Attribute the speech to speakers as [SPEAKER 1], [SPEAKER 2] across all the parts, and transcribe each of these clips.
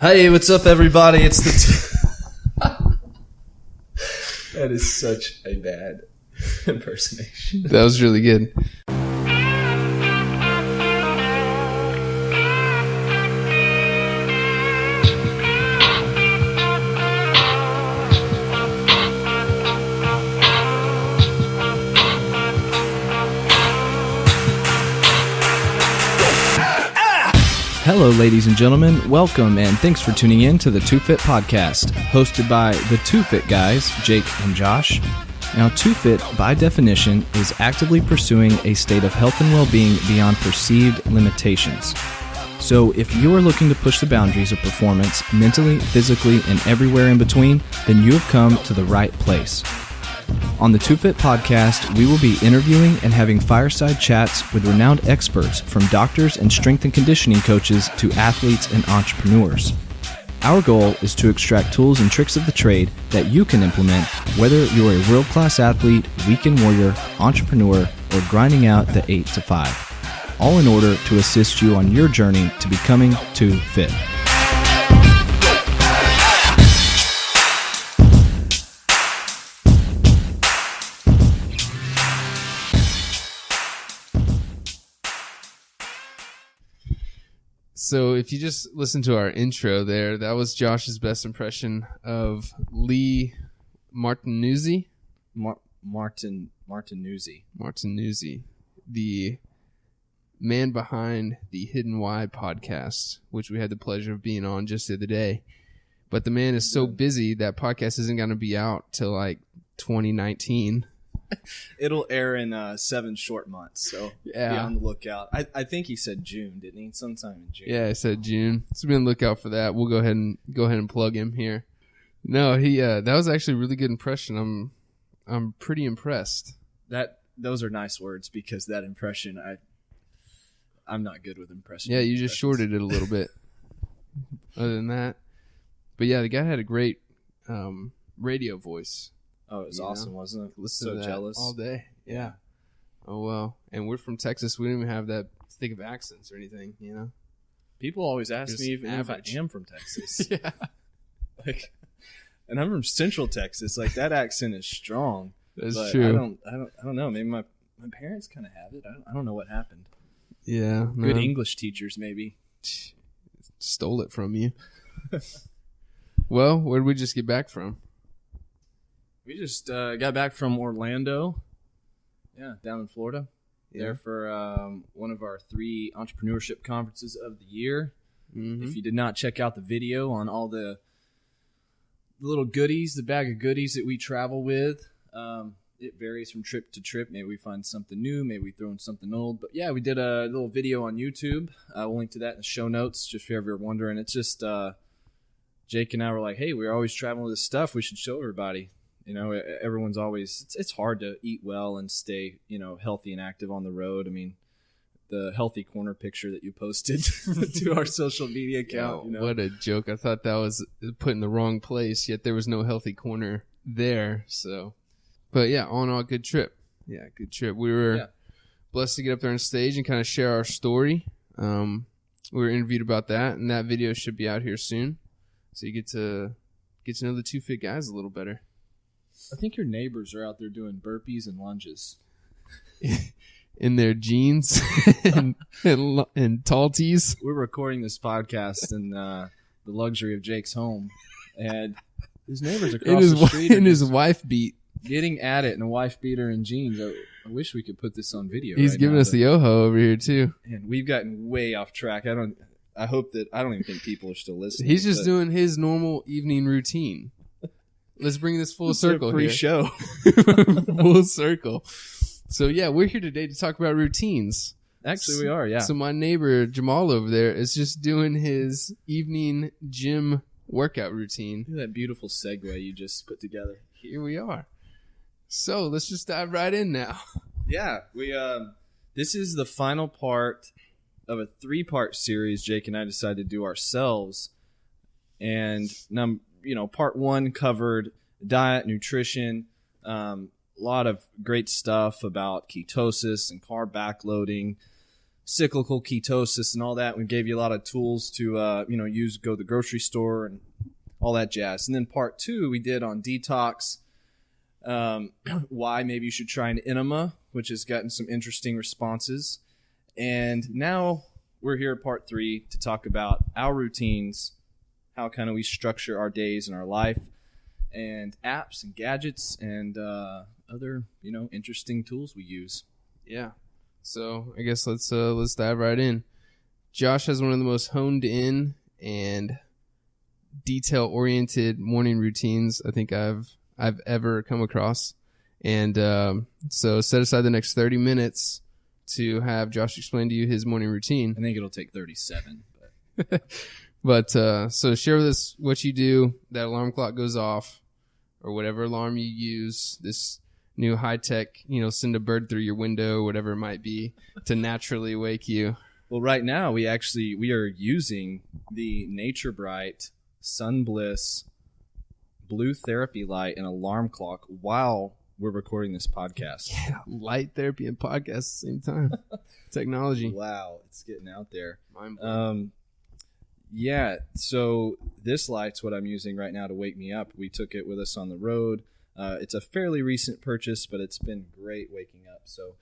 [SPEAKER 1] Hey, what's up, everybody? It's the That is such a bad impersonation.
[SPEAKER 2] That was really good. Hello, ladies and gentlemen. Welcome, and thanks for tuning in to the Two Fit Podcast, hosted by the Two Fit guys, Jake and Josh. Now, Two Fit, by definition, is actively pursuing a state of health and well-being beyond perceived limitations. So, if you are looking to push the boundaries of performance mentally, physically, and everywhere in between, then you have come to the right place. On the Two Fit Podcast, we will be interviewing and having fireside chats with renowned experts, from doctors and strength and conditioning coaches to athletes and entrepreneurs. Our goal is to extract tools and tricks of the trade that you can implement, whether you're a world-class athlete, weekend warrior, entrepreneur, or grinding out the 8 to 5, all in order to assist you on your journey to becoming Two Fit. So if you just listen to our intro there, that was Josh's best impression of Lee Martinuzzi. Martinuzzi, the man behind the Hidden Why podcast, which we had the pleasure of being on just the other day. But the man is so busy that podcast isn't going to be out till like 2019.
[SPEAKER 1] It'll air in 7 short months, so be on the lookout. I think he said June, didn't he? Sometime in June.
[SPEAKER 2] Yeah, I said June. So be on the lookout for that. We'll go ahead and plug him here. No, he that was actually a really good impression. I'm pretty impressed.
[SPEAKER 1] Those are nice words, because that impression I'm not good with impressions.
[SPEAKER 2] Yeah, you just shorted it a little bit. Other than that, but yeah, the guy had a great radio voice.
[SPEAKER 1] Oh, it was awesome, wasn't it?
[SPEAKER 2] Listen
[SPEAKER 1] so
[SPEAKER 2] to that
[SPEAKER 1] jealous
[SPEAKER 2] all day. Yeah. Oh well, and we're from Texas. We don't even have that thick of accents or anything, you know.
[SPEAKER 1] People always ask me if I am from Texas.
[SPEAKER 2] Yeah.
[SPEAKER 1] And I'm from Central Texas. Like, that accent is strong.
[SPEAKER 2] That's true.
[SPEAKER 1] I don't know. Maybe my parents kind of have it. I don't know what happened.
[SPEAKER 2] Yeah.
[SPEAKER 1] Good English teachers, maybe.
[SPEAKER 2] Stole it from you. Well, where did we just get back from?
[SPEAKER 1] We just got back from Orlando, down in Florida, there for one of our 3 entrepreneurship conferences of the year. Mm-hmm. If you did not check out the video on all the little goodies, the bag of goodies that we travel with, it varies from trip to trip. Maybe we find something new, maybe we throw in something old. But yeah, we did a little video on YouTube. We'll link to that in the show notes, just if you're ever wondering. It's just Jake and I were like, hey, we're always traveling with this stuff. We should show everybody. You know, everyone's always, it's hard to eat well and stay, healthy and active on the road. I mean, the healthy corner picture that you posted to our social media account.
[SPEAKER 2] What a joke. I thought that was put in the wrong place, yet there was no healthy corner there. So, but yeah, all in all, good trip. Yeah, good trip. We were blessed to get up there on stage and kind of share our story. We were interviewed about that, and that video should be out here soon. So you get to know the Two Fit guys a little better.
[SPEAKER 1] I think your neighbors are out there doing burpees and lunges.
[SPEAKER 2] In their jeans and tall tees.
[SPEAKER 1] We're recording this podcast in the luxury of Jake's home, and his neighbors across the street
[SPEAKER 2] in his wife beat.
[SPEAKER 1] Getting at it in a wife beater and jeans. I wish we could put this on video.
[SPEAKER 2] He's giving us the oho over here too.
[SPEAKER 1] And we've gotten way off track. I don't even think people are still listening.
[SPEAKER 2] He's just doing his normal evening routine. Let's bring this full circle
[SPEAKER 1] free
[SPEAKER 2] here.
[SPEAKER 1] Show.
[SPEAKER 2] Full circle. So, yeah, we're here today to talk about routines.
[SPEAKER 1] Actually, we are, yeah.
[SPEAKER 2] So my neighbor, Jamal, over there is just doing his evening gym workout routine.
[SPEAKER 1] Look at that beautiful segue you just put together.
[SPEAKER 2] Here we are. So, let's just dive right in now.
[SPEAKER 1] Yeah, this is the final part of a 3-part series Jake and I decided to do ourselves. And now, part 1 covered diet, nutrition, a lot of great stuff about ketosis and carb backloading, cyclical ketosis and all that. We gave you a lot of tools to, use, go to the grocery store and all that jazz. And then part 2 we did on detox, why maybe you should try an enema, which has gotten some interesting responses. And now we're here at part 3 to talk about our routines, how kind of we structure our days and our life, and apps and gadgets and other, interesting tools we use.
[SPEAKER 3] Yeah. So I guess let's dive right in. Josh has one of the most honed in and detail-oriented morning routines I think I've ever come across. And so set aside the next 30 minutes to have Josh explain to you his morning routine.
[SPEAKER 1] I think it'll take 37.
[SPEAKER 3] But so share with us what you do. That alarm clock goes off, or whatever alarm you use. This new high-tech, send a bird through your window, whatever it might be, to naturally wake you.
[SPEAKER 1] Well, right now we are using the Nature Bright Sun Bliss Blue Therapy Light and alarm clock while we're recording this podcast.
[SPEAKER 3] Yeah, light therapy and podcast at the same time. Technology.
[SPEAKER 1] Wow, it's getting out there.
[SPEAKER 3] Mind-blowing.
[SPEAKER 1] Yeah, so this light's what I'm using right now to wake me up. We took it with us on the road. It's a fairly recent purchase, but it's been great waking up. So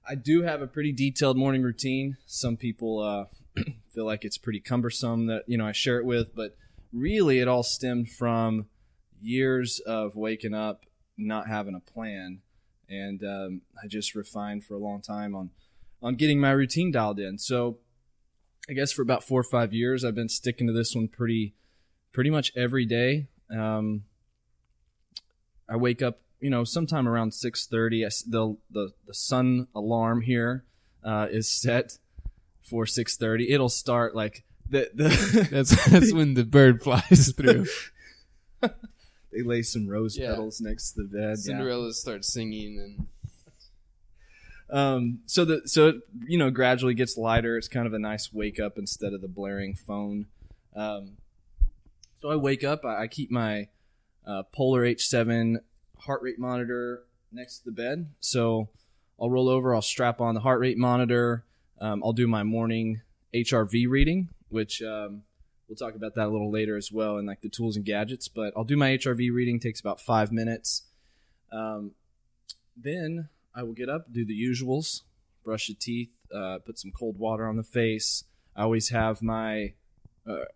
[SPEAKER 1] I do have a pretty detailed morning routine. Some people feel like it's pretty cumbersome that, I share it with, but really it all stemmed from years of waking up, not having a plan. And I just refined for a long time on getting my routine dialed in. So I guess for about 4 or 5 years, I've been sticking to this one pretty much every day. I wake up, sometime around 6:30. The sun alarm here is set for 6:30. It'll start like
[SPEAKER 3] that's when the bird flies through.
[SPEAKER 1] They lay some rose petals next to the bed.
[SPEAKER 3] Cinderella starts singing
[SPEAKER 1] So it gradually gets lighter. It's kind of a nice wake up instead of the blaring phone. So I wake up. I keep my Polar H7 heart rate monitor next to the bed. So I'll roll over. I'll strap on the heart rate monitor. I'll do my morning HRV reading, which we'll talk about that a little later as well, and like the tools and gadgets. But I'll do my HRV reading. Takes about 5 minutes. Then I will get up, do the usuals, brush the teeth, put some cold water on the face. I always have my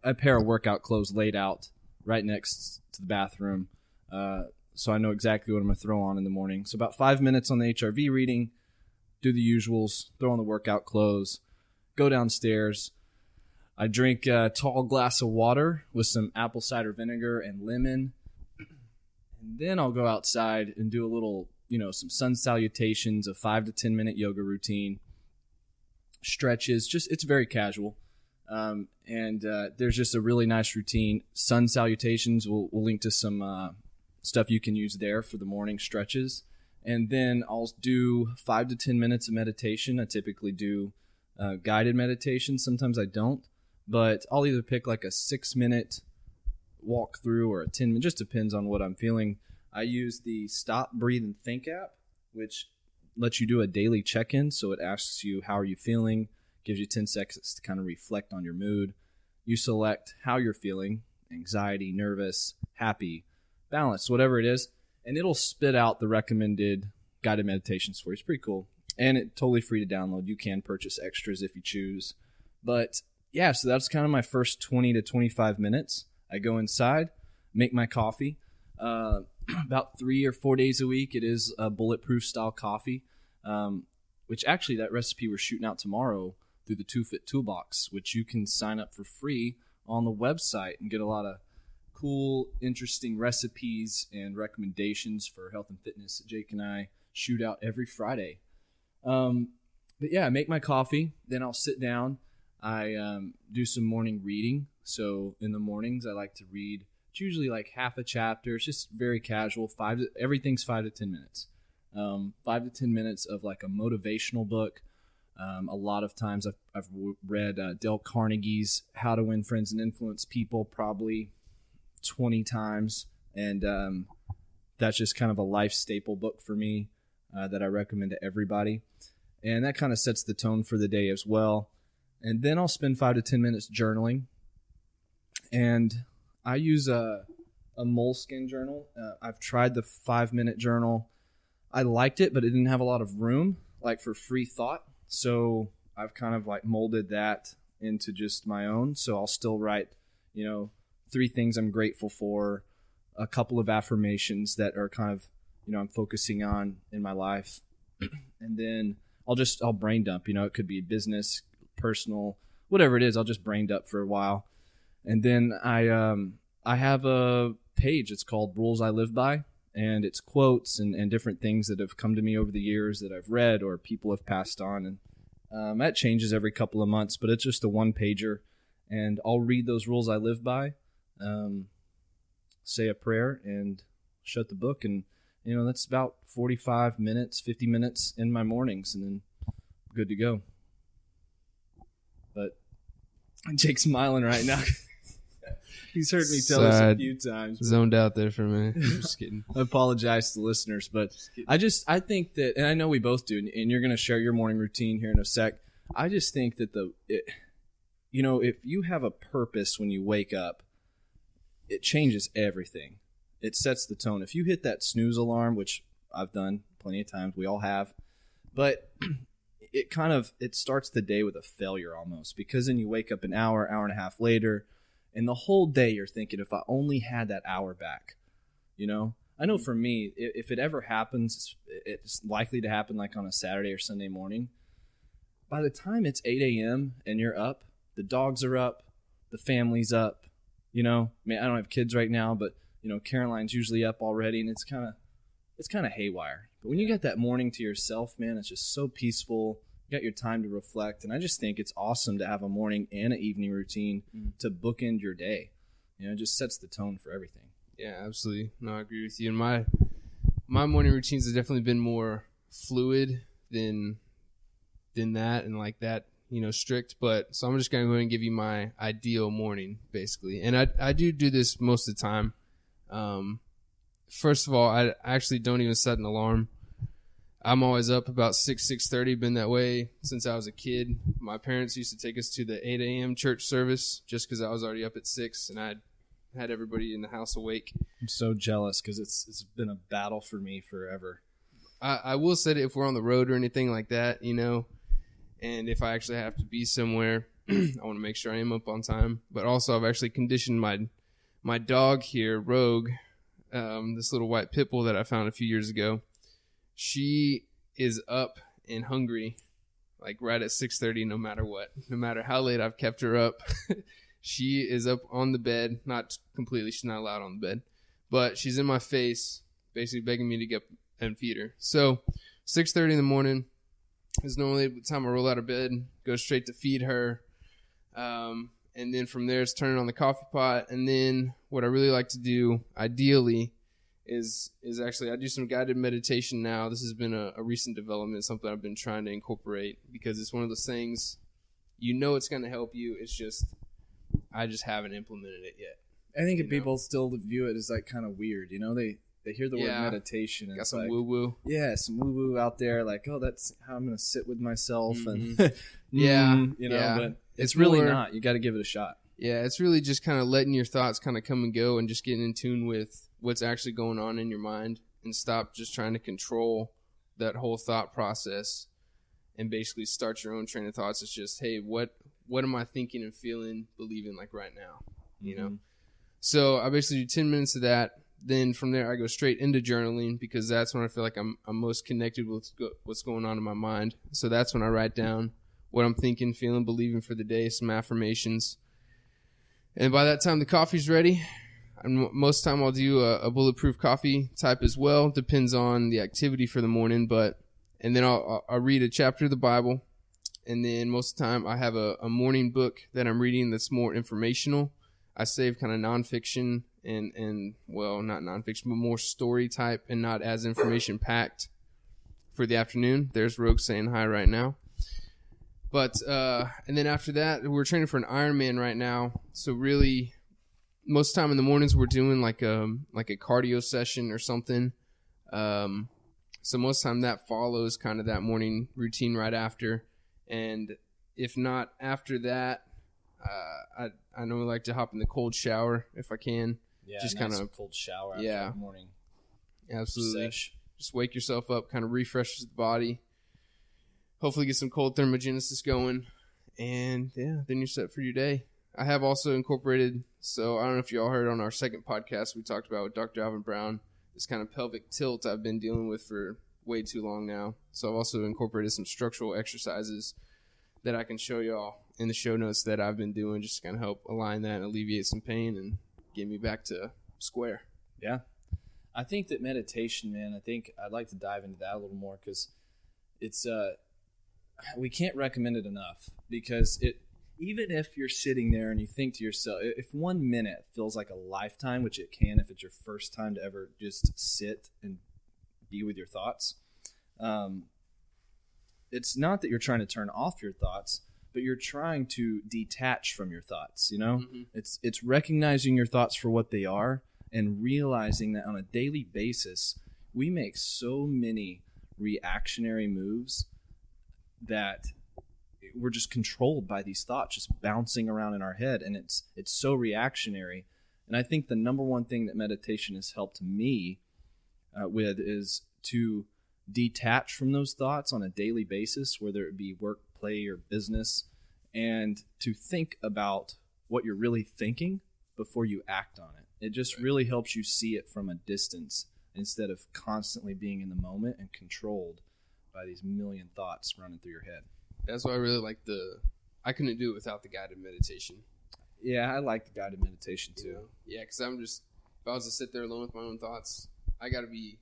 [SPEAKER 1] a pair of workout clothes laid out right next to the bathroom, so I know exactly what I'm going to throw on in the morning. So about 5 minutes on the HRV reading, do the usuals, throw on the workout clothes, go downstairs. I drink a tall glass of water with some apple cider vinegar and lemon, and then I'll go outside and do a little, some sun salutations, a 5 to 10 minute yoga routine, stretches. It's very casual. And there's just a really nice routine. Sun salutations, we'll link to some stuff you can use there for the morning stretches. And then I'll do 5 to 10 minutes of meditation. I typically do guided meditation. Sometimes I don't. But I'll either pick like a 6-minute walk through or a 10-minute. Just depends on what I'm feeling. I use the Stop, Breathe, and Think app, which lets you do a daily check-in. So it asks you, how are you feeling? Gives you 10 seconds to kind of reflect on your mood. You select how you're feeling, anxiety, nervous, happy, balanced, whatever it is, and it'll spit out the recommended guided meditations for you. It's pretty cool. And it's totally free to download. You can purchase extras if you choose. But yeah, so that's kind of my first 20 to 25 minutes. I go inside, make my coffee. About 3 or 4 days a week, it is a bulletproof style coffee, which actually that recipe we're shooting out tomorrow through the 2Fit Toolbox, which you can sign up for free on the website and get a lot of cool, interesting recipes and recommendations for health and fitness that Jake and I shoot out every Friday. But yeah, I make my coffee, then I'll sit down. I do some morning reading. So in the mornings, I like to read. It's usually like half a chapter. It's just very casual. Everything's 5 to 10 minutes. 5 to 10 minutes of like a motivational book. A lot of times I've read Dale Carnegie's How to Win Friends and Influence People probably 20 times. And that's just kind of a life staple book for me that I recommend to everybody.
[SPEAKER 2] And that kind of sets the tone for the day as well. And then I'll spend 5 to 10 minutes journaling. And I use a Moleskine journal. I've tried the 5-minute journal. I liked it, but it didn't have a lot of room, like for free thought. So I've kind of like molded that into just my own. So I'll still write, 3 things I'm grateful for, a couple of affirmations that are kind of, I'm focusing on in my life. And then I'll brain dump, it could be business, personal, whatever it is. I'll just brain dump for a while. And then I have a page. It's called Rules I Live By. And it's quotes and different things that have come to me over the years that I've read or people have passed on. And that changes every couple of months, but it's just a 1-pager. And I'll read those rules I live by, say a prayer, and shut the book. And, that's about 45 minutes, 50 minutes in my mornings, and then good to go. But Jake's smiling right now. He's heard me tell this a few times.
[SPEAKER 3] Zoned out there for a minute. Just kidding.
[SPEAKER 2] I apologize to the listeners, but I think that, and I know we both do, and you're going to share your morning routine here in a sec. I just think that if you have a purpose when you wake up, it changes everything. It sets the tone. If you hit that snooze alarm, which I've done plenty of times, we all have, but it starts the day with a failure almost, because then you wake up an hour and a half later, and the whole day you're thinking, if I only had that hour back, I know for me, if it ever happens, it's likely to happen like on a Saturday or Sunday morning. By the time it's 8 a.m. and you're up, the dogs are up, the family's up, I don't have kids right now, but Caroline's usually up already, and it's kind of haywire. But when you get that morning to yourself, man, it's just so peaceful. You got your time to reflect, and I just think it's awesome to have a morning and an evening routine to bookend your day. It just sets the tone for everything.
[SPEAKER 3] Yeah, absolutely. No, I agree with you. And my morning routines have definitely been more fluid than that and like that, strict. But so I'm just gonna go ahead and give you my ideal morning, basically. And I do this most of the time. First of all, I actually don't even set an alarm. I'm always up about 6:30, been that way since I was a kid. My parents used to take us to the 8 a.m. church service just because I was already up at 6 and I had everybody in the house awake.
[SPEAKER 2] I'm so jealous because it's been a battle for me forever.
[SPEAKER 3] I will say that if we're on the road or anything like that, and if I actually have to be somewhere, I want to make sure I am up on time. But also I've actually conditioned my dog here, Rogue, this little white pit bull that I found a few years ago. She is up and hungry, like right at 6:30, no matter what. No matter how late I've kept her up, she is up on the bed. Not completely, she's not allowed on the bed, but she's in my face, basically begging me to get up and feed her. So 6:30 in the morning is normally the time I roll out of bed, go straight to feed her. And then from there, it's turning on the coffee pot. And then what I really like to do, ideally, is actually I do some guided meditation now. This has been a recent development, something I've been trying to incorporate because it's one of those things, it's going to help you. It's just, I just haven't implemented it yet.
[SPEAKER 2] I think if people still view it as like kind of weird, they hear the word meditation. And
[SPEAKER 3] got some
[SPEAKER 2] like,
[SPEAKER 3] woo-woo.
[SPEAKER 2] Yeah, some woo-woo out there. Like, oh, that's how I'm going to sit with myself.
[SPEAKER 3] Mm-hmm.
[SPEAKER 2] And but it's really
[SPEAKER 3] more,
[SPEAKER 2] not. You got to give it a shot.
[SPEAKER 3] Yeah, it's really just kind of letting your thoughts kind of come and go and just getting in tune with what's actually going on in your mind and stop just trying to control that whole thought process and basically start your own train of thoughts. It's just, hey, what am I thinking and feeling, believing like right now, So I basically do 10 minutes of that. Then from there, I go straight into journaling because that's when I feel like I'm most connected with what's going on in my mind. So that's when I write down what I'm thinking, feeling, believing for the day, some affirmations. And by that time, the coffee's ready. And most time I'll do a bulletproof coffee type as well. Depends on the activity for the morning. And then I'll read a chapter of the Bible. And then most of the time I have a morning book that I'm reading that's more informational. I save kind of nonfiction and well, not nonfiction, but more story type and not as information packed for the afternoon. There's Rogue saying hi right now. But and then after that, we're training for an Ironman right now. So really, most time in the mornings we're doing like a cardio session or something. So most of the time that follows kind of that morning routine right after. And if not after that, I normally like to hop in the cold shower if I can.
[SPEAKER 1] Yeah,
[SPEAKER 3] just
[SPEAKER 1] nice
[SPEAKER 3] kind of
[SPEAKER 1] cold shower after the morning.
[SPEAKER 3] Absolutely.
[SPEAKER 1] Sesh.
[SPEAKER 3] Just wake yourself up, kind of refreshes the body. Hopefully get some cold thermogenesis going. And yeah, then you're set for your day. I have also incorporated, so I don't know if you all heard on our second podcast we talked about with Dr. Alvin Brown, this kind of pelvic tilt I've been dealing with for way too long now. So I've also incorporated some structural exercises that I can show y'all in the show notes that I've been doing just to kind of help align that and alleviate some pain and get me back to square.
[SPEAKER 1] Yeah. I think that meditation, man, I think I'd like to dive into that a little more because it's we can't recommend it enough because even if you're sitting there and you think to yourself, if 1 minute feels like a lifetime, which it can if it's your first time to ever just sit and be with your thoughts, it's not that you're trying to turn off your thoughts, but you're trying to detach from your thoughts, you know? Mm-hmm. It's recognizing your thoughts for what they are and realizing that on a daily basis, we make so many reactionary moves that we're just controlled by these thoughts just bouncing around in our head, and it's so reactionary. And I think the number one thing that meditation has helped me with is to detach from those thoughts on a daily basis, whether it be work, play, or business, and to think about what you're really thinking before you act on it. It just really helps you see it from a distance instead of constantly being in the moment and controlled by these million thoughts running through your head.
[SPEAKER 3] That's why I really like I couldn't do it without the guided meditation.
[SPEAKER 1] Yeah, I like the guided meditation too.
[SPEAKER 3] You know? Yeah, because if I was to sit there alone with my own thoughts, I got to be,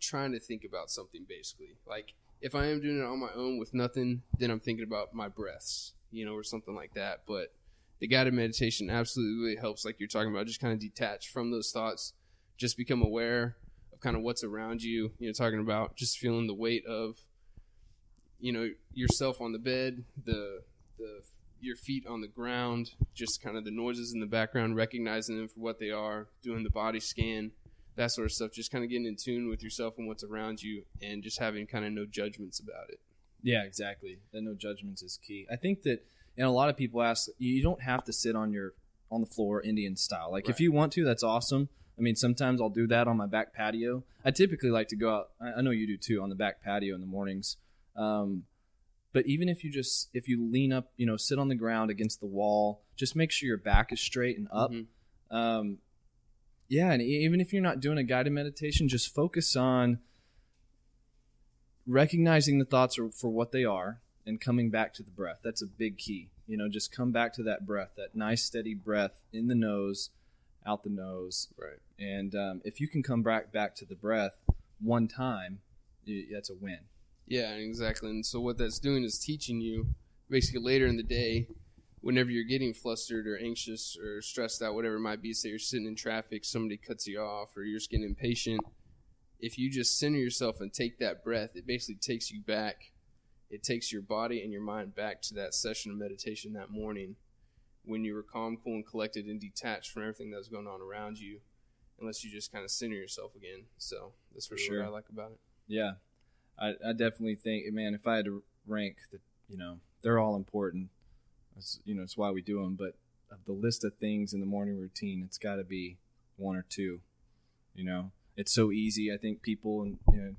[SPEAKER 3] trying to think about something basically. Like if I am doing it on my own with nothing, then I'm thinking about my breaths, or something like that. But the guided meditation absolutely really helps, like you're talking about, just kind of detach from those thoughts, just become aware of kind of what's around you, talking about just feeling the weight of, yourself on the bed, your feet on the ground, just kind of the noises in the background, recognizing them for what they are, doing the body scan, that sort of stuff, just kind of getting in tune with yourself and what's around you and just having kind of no judgments about it.
[SPEAKER 1] Yeah, exactly. That no judgments is key. I think that, and a lot of people ask, you don't have to sit on the floor Indian style. Like if you want to, that's awesome. I mean, sometimes I'll do that on my back patio. I typically like to go out, I know you do too, on the back patio in the mornings. But even if you lean up, sit on the ground against the wall, just make sure your back is straight and up. Mm-hmm. And even if you're not doing a guided meditation, just focus on recognizing the thoughts for what they are and coming back to the breath. That's a big key. Just come back to that breath, that nice steady breath in the nose, out the nose.
[SPEAKER 3] Right.
[SPEAKER 1] And if you can come back to the breath one time, that's a win.
[SPEAKER 3] Yeah, exactly. And so what that's doing is teaching you basically later in the day, whenever you're getting flustered or anxious or stressed out, whatever it might be, say you're sitting in traffic, somebody cuts you off, or you're just getting impatient, if you just center yourself and take that breath, it basically takes you back. It takes your body and your mind back to that session of meditation that morning when you were calm, cool, and collected and detached from everything that was going on around you, unless you just kind of center yourself again. So that's really what I like about it.
[SPEAKER 1] Yeah. I definitely think, man, if I had to rank that, they're all important. It's why we do them. But of the list of things in the morning routine, it's got to be one or two. It's so easy. I think people, and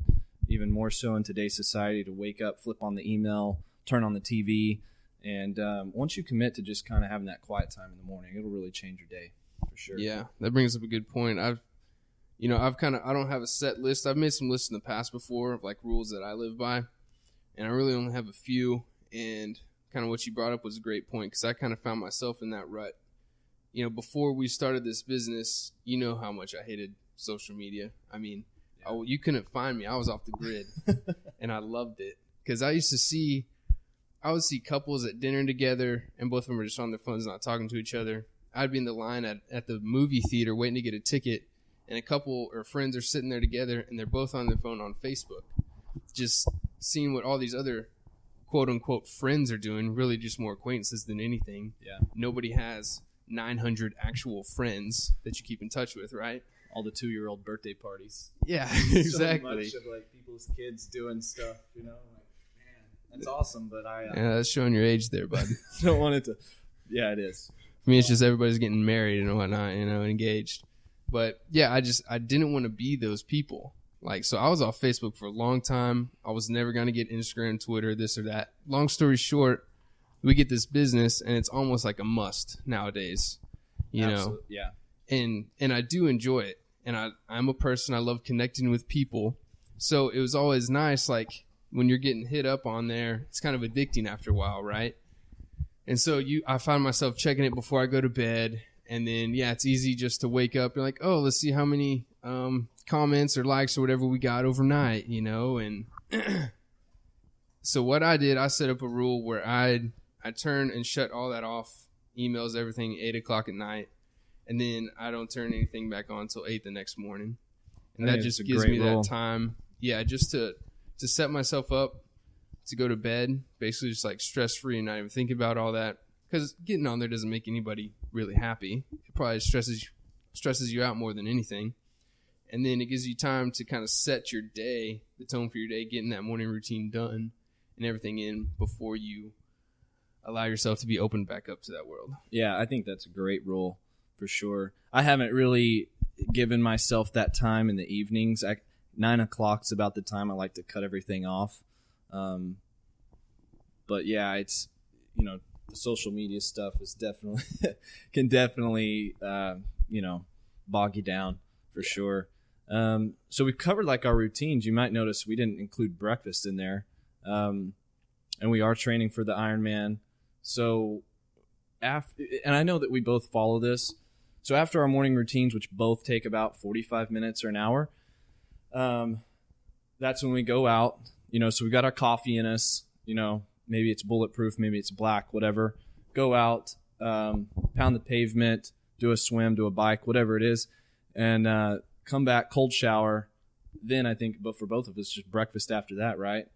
[SPEAKER 1] even more so in today's society, to wake up, flip on the email, turn on the TV, and once you commit to just kind of having that quiet time in the morning, it'll really change your day for sure.
[SPEAKER 3] Yeah, that brings up a good point. I don't have a set list. I've made some lists in the past before of like rules that I live by, and I really only have a few. And kind of what you brought up was a great point because I kind of found myself in that rut. Before we started this business, how much I hated social media. I mean, you couldn't find me. I was off the grid, and I loved it because I would see couples at dinner together, and both of them are just on their phones, not talking to each other. I'd be in the line at the movie theater waiting to get a ticket. And a couple or friends are sitting there together, and they're both on their phone on Facebook, just seeing what all these other quote-unquote friends are doing, really just more acquaintances than anything.
[SPEAKER 1] Yeah.
[SPEAKER 3] Nobody has 900 actual friends that you keep in touch with, right?
[SPEAKER 1] All the 2-year-old birthday parties.
[SPEAKER 3] Yeah,
[SPEAKER 1] So
[SPEAKER 3] exactly.
[SPEAKER 1] much of like people's kids doing stuff, you know. Like, man, that's awesome. But I
[SPEAKER 3] Yeah, that's showing your age there, bud.
[SPEAKER 1] don't want it to. Yeah, it is.
[SPEAKER 3] For me, it's just everybody's getting married and whatnot, engaged. But yeah, I didn't want to be those people. Like, so I was off Facebook for a long time. I was never going to get Instagram, Twitter, this or that. Long story short, we get this business and it's almost like a must nowadays, you know?
[SPEAKER 1] Yeah.
[SPEAKER 3] And I do enjoy it. And I'm a person, I love connecting with people. So it was always nice, like when you're getting hit up on there, it's kind of addicting after a while, right? And so I find myself checking it before I go to bed. And then, yeah, it's easy just to wake up and like, oh, let's see how many comments or likes or whatever we got overnight, And so what I did, I set up a rule where I turn and shut all that off, emails, everything, 8 o'clock at night. And then I don't turn anything back on until 8 the next morning. And that just gives me that time, just to set myself up to go to bed, basically just like stress-free and not even thinking about all that. Because getting on there doesn't make anybody really happy. It probably stresses you out more than anything. And then it gives you time to kind of set your day, the tone for your day, getting that morning routine done and everything in before you allow yourself to be opened back up to that world.
[SPEAKER 1] Yeah, I think that's a great rule for sure. I haven't really given myself that time in the evenings. 9 o'clock's about the time I like to cut everything off. But yeah, it's, the social media stuff is definitely can definitely bog you down for sure. So we've covered like our routines. You might notice we didn't include breakfast in there, and we are training for the Ironman. So and I know that we both follow this. So after our morning routines, which both take about 45 minutes or an hour, that's when we go out. So we got our coffee in us. Maybe it's bulletproof, maybe it's black, whatever. Go out, pound the pavement, do a swim, do a bike, whatever it is, and come back, cold shower. Then I think, but for both of us, just breakfast after that, right?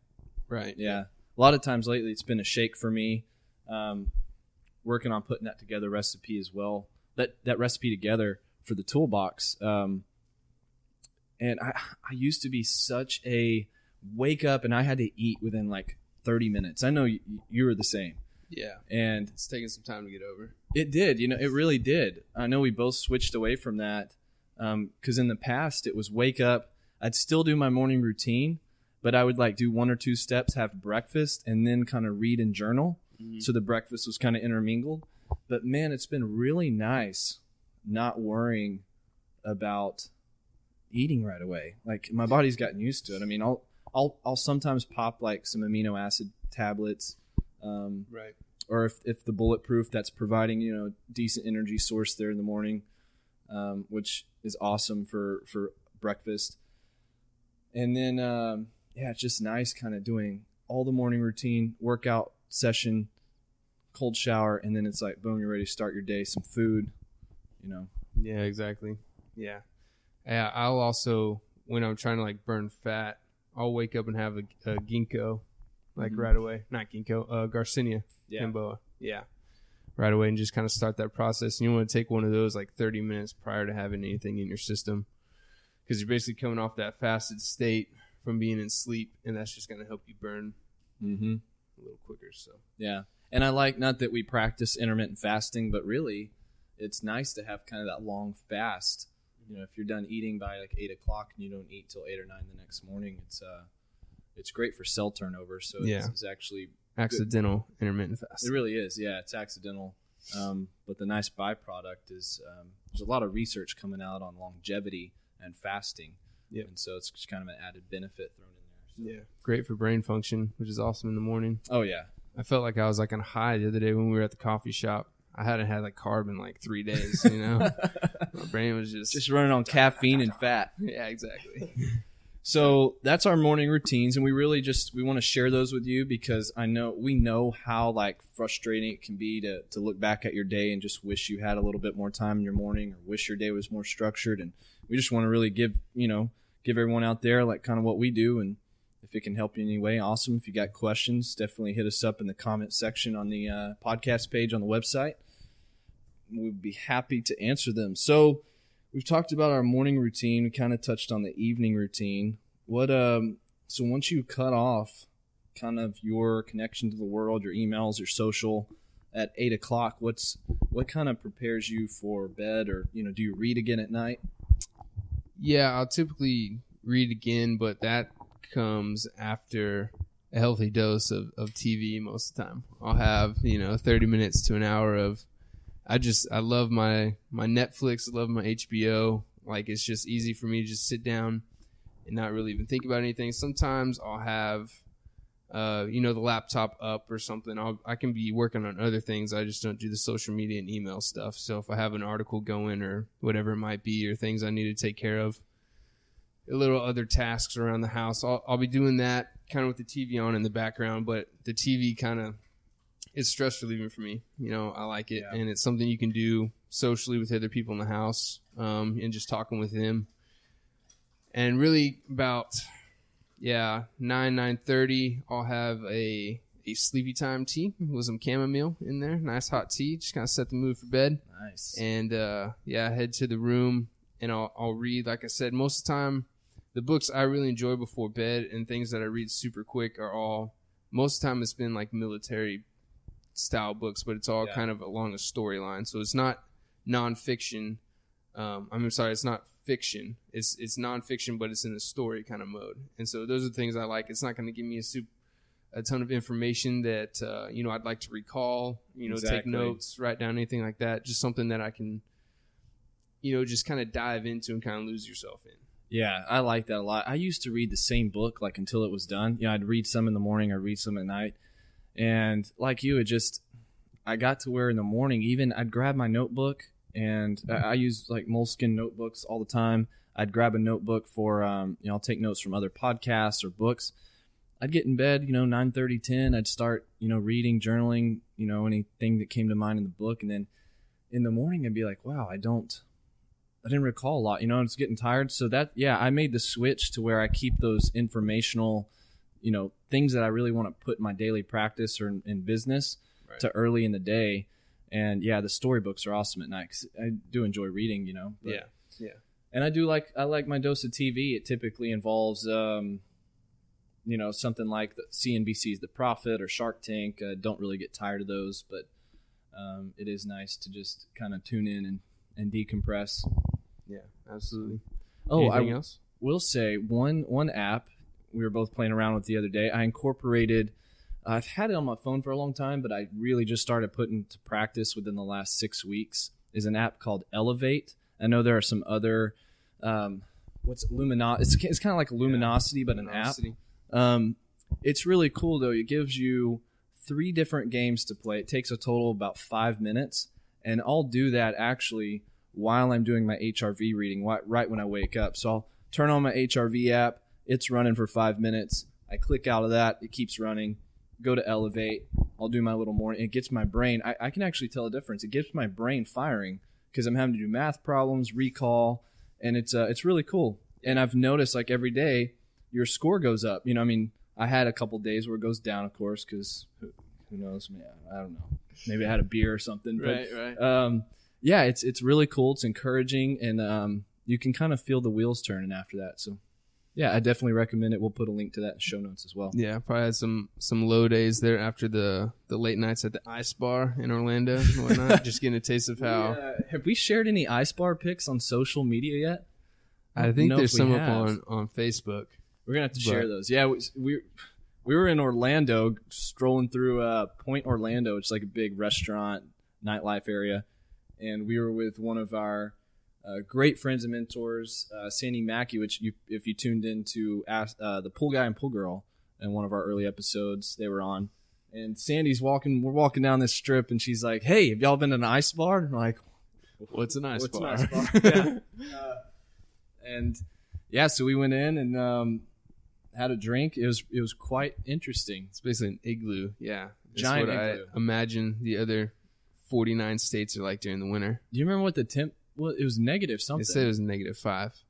[SPEAKER 3] Right.
[SPEAKER 1] Yeah. A lot of times lately, it's been a shake for me. Working on putting that together recipe as well. That recipe together for the toolbox. And I used to be such a wake up and I had to eat within like 30 minutes. I know you were the same.
[SPEAKER 3] Yeah.
[SPEAKER 1] And
[SPEAKER 3] it's taken some time to get over.
[SPEAKER 1] It did. It really did. I know we both switched away from that because in the past it was wake up. I'd still do my morning routine, but I would like do 1 or 2 steps, have breakfast, and then kind of read and journal. Mm-hmm. So the breakfast was kind of intermingled. But man, it's been really nice not worrying about eating right away. Like my body's gotten used to it. I mean, I'll sometimes pop like some amino acid tablets,
[SPEAKER 3] right?
[SPEAKER 1] Or if the bulletproof, that's providing decent energy source there in the morning, which is awesome for breakfast. And then it's just nice kind of doing all the morning routine, workout session, cold shower, and then it's like boom, you're ready to start your day. Some food,
[SPEAKER 3] Yeah, exactly. Yeah. I'll also, when I'm trying to like burn fat, I'll wake up and have a ginkgo, like right away. Not ginkgo, Garcinia Kimboa. Yeah, right away, and just kind of start that process. And you want to take one of those like 30 minutes prior to having anything in your system, because you're basically coming off that fasted state from being in sleep, and that's just going to help you burn a little quicker. So
[SPEAKER 1] yeah, and I like, not that we practice intermittent fasting, but really, it's nice to have kind of that long fast. If you're done eating by like 8 o'clock and you don't eat till 8 or 9 the next morning, it's great for cell turnover. So it's actually
[SPEAKER 3] accidental good. Intermittent fast.
[SPEAKER 1] It really is. Yeah, it's accidental. But the nice byproduct is there's a lot of research coming out on longevity and fasting. Yep. And so it's just kind of an added benefit thrown in there. So.
[SPEAKER 3] Yeah. Great for brain function, which is awesome in the morning.
[SPEAKER 1] Oh, yeah.
[SPEAKER 3] I felt like I was like on a high the other day when we were at the coffee shop. I hadn't had like carb in like 3 days, My brain was just
[SPEAKER 1] running on caffeine and fat.
[SPEAKER 3] Yeah, exactly.
[SPEAKER 1] So that's our morning routines, and we really we want to share those with you because we know how like frustrating it can be to look back at your day and just wish you had a little bit more time in your morning, or wish your day was more structured. And we just want to really give everyone out there like kind of what we do, and if it can help you in any way, awesome. If you got questions, definitely hit us up in the comment section on the podcast page on the website. We'd be happy to answer them. So
[SPEAKER 2] we've talked about our morning routine. We kind of touched on the evening routine. So once you cut off kind of your connection to the world, your emails, your social at 8 o'clock, what kind of prepares you for bed, or, do you read again at night?
[SPEAKER 3] Yeah, I'll typically read again, but that comes after a healthy dose of TV most of the time. I'll have, 30 minutes to an hour of, I love my Netflix, I love my HBO. Like, it's just easy for me to just sit down and not really even think about anything. Sometimes I'll have, the laptop up or something. I can be working on other things. I just don't do the social media and email stuff. So if I have an article going or whatever it might be, or things I need to take care of, a little other tasks around the house, I'll be doing that kind of with the TV on in the background. But the TV kind of is stress relieving for me. I like it, and it's something you can do socially with other people in the house, and just talking with them. And really about 9:30, I'll have a sleepy time tea with some chamomile in there, nice hot tea, just kind of set the mood for bed.
[SPEAKER 2] Nice.
[SPEAKER 3] And head to the room, and I'll read. Like I said, most of the time, the books I really enjoy before bed and things that I read super quick are all, most of the time it's been like military style books, but it's all kind of along a storyline. So it's not nonfiction. It's not fiction. It's nonfiction, but it's in a story kind of mode. And so those are the things I like. It's not going to give me a ton of information that I'd like to recall. Take notes, write down anything like that. Just something that I can, just kind of dive into and kind of lose yourself in.
[SPEAKER 2] Yeah, I like that a lot. I used to read the same book like until it was done. I'd read some in the morning or read some at night. And like you, I got to where in the morning, even I'd grab my notebook, and I use like moleskin notebooks all the time. I'd grab a notebook for, I'll take notes from other podcasts or books. I'd get in bed, 9:30, 10. I'd start, reading, journaling, anything that came to mind in the book. And then in the morning, I'd be like, wow, I didn't recall a lot, I was getting tired. So I made the switch to where I keep those informational, things that I really want to put in my daily practice or in business to early in the day. And the storybooks are awesome at night, because I do enjoy reading, but,
[SPEAKER 3] yeah.
[SPEAKER 2] And I like my dose of TV. It typically involves, something like the CNBC's The Prophet or Shark Tank. I don't really get tired of those, but it is nice to just kind of tune in and decompress.
[SPEAKER 3] Yeah, absolutely.
[SPEAKER 2] Anything
[SPEAKER 3] else?
[SPEAKER 2] Will say one app we were both playing around with the other day. I incorporated. I've had it on my phone for a long time, but I really just started putting to practice within the last 6 weeks. Is an app called Alleviate. I know there are some other. It's kind of like Luminosity, but an app. It's really cool though. It gives you 3 different games to play. It takes a total of about 5 minutes, and I'll do that actually while I'm doing my HRV reading right when I wake up. So I'll turn on my HRV app. It's running for 5 minutes. I click out of that. It keeps running. Go to Elevate. I'll do my little morning. It gets my brain. I can actually tell a difference. It gets my brain firing because I'm having to do math problems, recall, and it's really cool. And I've noticed like every day your score goes up. I had a couple days where it goes down, of course, because who knows? Man, I don't know. Maybe I had a beer or something.
[SPEAKER 3] Right.
[SPEAKER 2] It's really cool. It's encouraging, and you can kind of feel the wheels turning after that. So, I definitely recommend it. We'll put a link to that in show notes as well.
[SPEAKER 3] Yeah, probably had some low days there after the late nights at the Ice Bar in Orlando and whatnot. Just getting a taste of how.
[SPEAKER 2] Have we shared any Ice Bar pics on social media yet?
[SPEAKER 3] I think there's some up on Facebook.
[SPEAKER 2] We're gonna have to share those. Yeah, we were in Orlando, strolling through Point Orlando, which is like a big restaurant nightlife area, and we were with one of our great friends and mentors, Sandy Mackey, which if you tuned into the Pool Guy and Pool Girl in one of our early episodes, they were on. And Sandy's we're walking down this strip, and she's like, "Hey, have y'all been to an ice bar?" And we're like,
[SPEAKER 3] "What's an ice bar?"
[SPEAKER 2] An ice bar? So we went in and had a drink. It was quite interesting.
[SPEAKER 3] It's basically an igloo. Yeah,
[SPEAKER 2] giant igloo.
[SPEAKER 3] I imagine the other 49 states are like during the winter.
[SPEAKER 2] Do you remember what the temp? Well, it was negative something.
[SPEAKER 3] They said it was -5,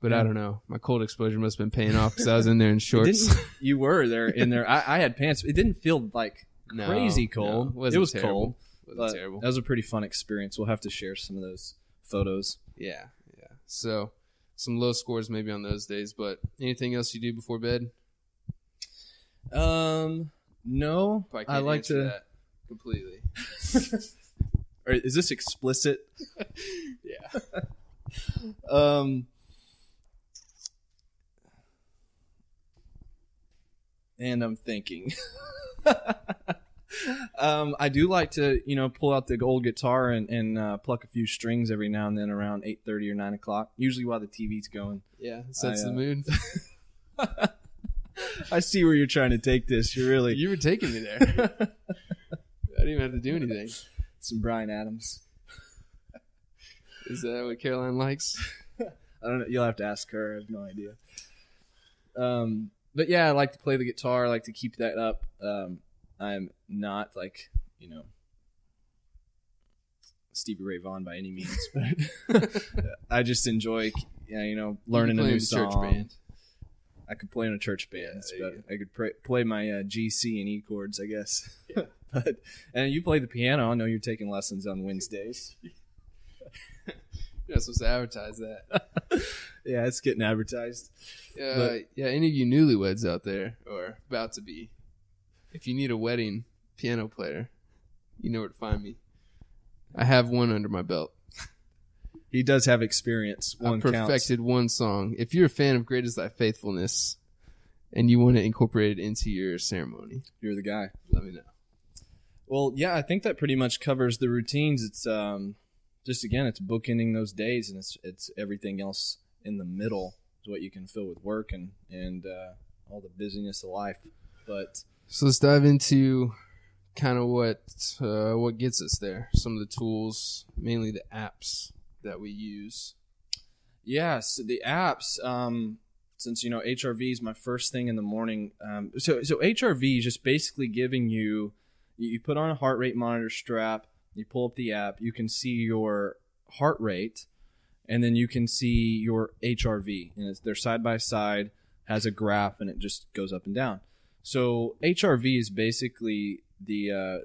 [SPEAKER 3] but I don't know. My cold exposure must have been paying off because I was in there in shorts.
[SPEAKER 2] You were there in there. I had pants. It didn't feel like crazy cold.
[SPEAKER 3] No,
[SPEAKER 2] it was
[SPEAKER 3] terrible.
[SPEAKER 2] cold. It wasn't terrible. That was a pretty fun experience. We'll have to share some of those photos.
[SPEAKER 3] Yeah. So some low scores maybe on those days. But anything else you do before bed?
[SPEAKER 1] No. I like to
[SPEAKER 3] that completely.
[SPEAKER 1] Or is this explicit?
[SPEAKER 3] Yeah.
[SPEAKER 1] And I'm thinking. I do like to, pull out the old guitar and pluck a few strings every now and then around 8:30 or 9 o'clock, usually while the TV's going.
[SPEAKER 3] Yeah, sets the mood.
[SPEAKER 1] I see where you're trying to take this. You
[SPEAKER 3] were taking me there. I didn't even have to do anything.
[SPEAKER 1] Some Bryan Adams.
[SPEAKER 3] Is that what Caroline likes?
[SPEAKER 1] I don't know. You'll have to ask her. I have no idea. But yeah, I like to play the guitar. I like to keep that up. I'm not like, Stevie Ray Vaughan by any means, but I just enjoy, learning a new song.
[SPEAKER 3] Church band.
[SPEAKER 1] I could play in a church band, but I could play my G, C, and E chords, I guess. Yeah. And you play the piano. I know you're taking lessons on Wednesdays.
[SPEAKER 3] You're not supposed to advertise that.
[SPEAKER 1] Yeah, it's getting advertised.
[SPEAKER 3] Yeah, any of you newlyweds out there, or about to be, if you need a wedding piano player, you know where to find me. I have one under my belt.
[SPEAKER 1] He does have experience.
[SPEAKER 3] I perfected one song. If you're a fan of Great Is Thy Faithfulness and you want to incorporate it into your ceremony,
[SPEAKER 1] you're the guy.
[SPEAKER 3] Let me know.
[SPEAKER 1] Well, yeah, I think that pretty much covers the routines. It's just, again, it's bookending those days, and it's everything else in the middle is what you can fill with work and all the busyness of life. But
[SPEAKER 3] so let's dive into kind of what gets us there. Some of the tools, mainly the apps that we use.
[SPEAKER 1] Yeah, so the apps, since, HRV is my first thing in the morning. So HRV is just basically giving you put on a heart rate monitor strap, you pull up the app, you can see your heart rate, and then you can see your HRV. And they're side by side, has a graph, and it just goes up and down. So HRV is basically the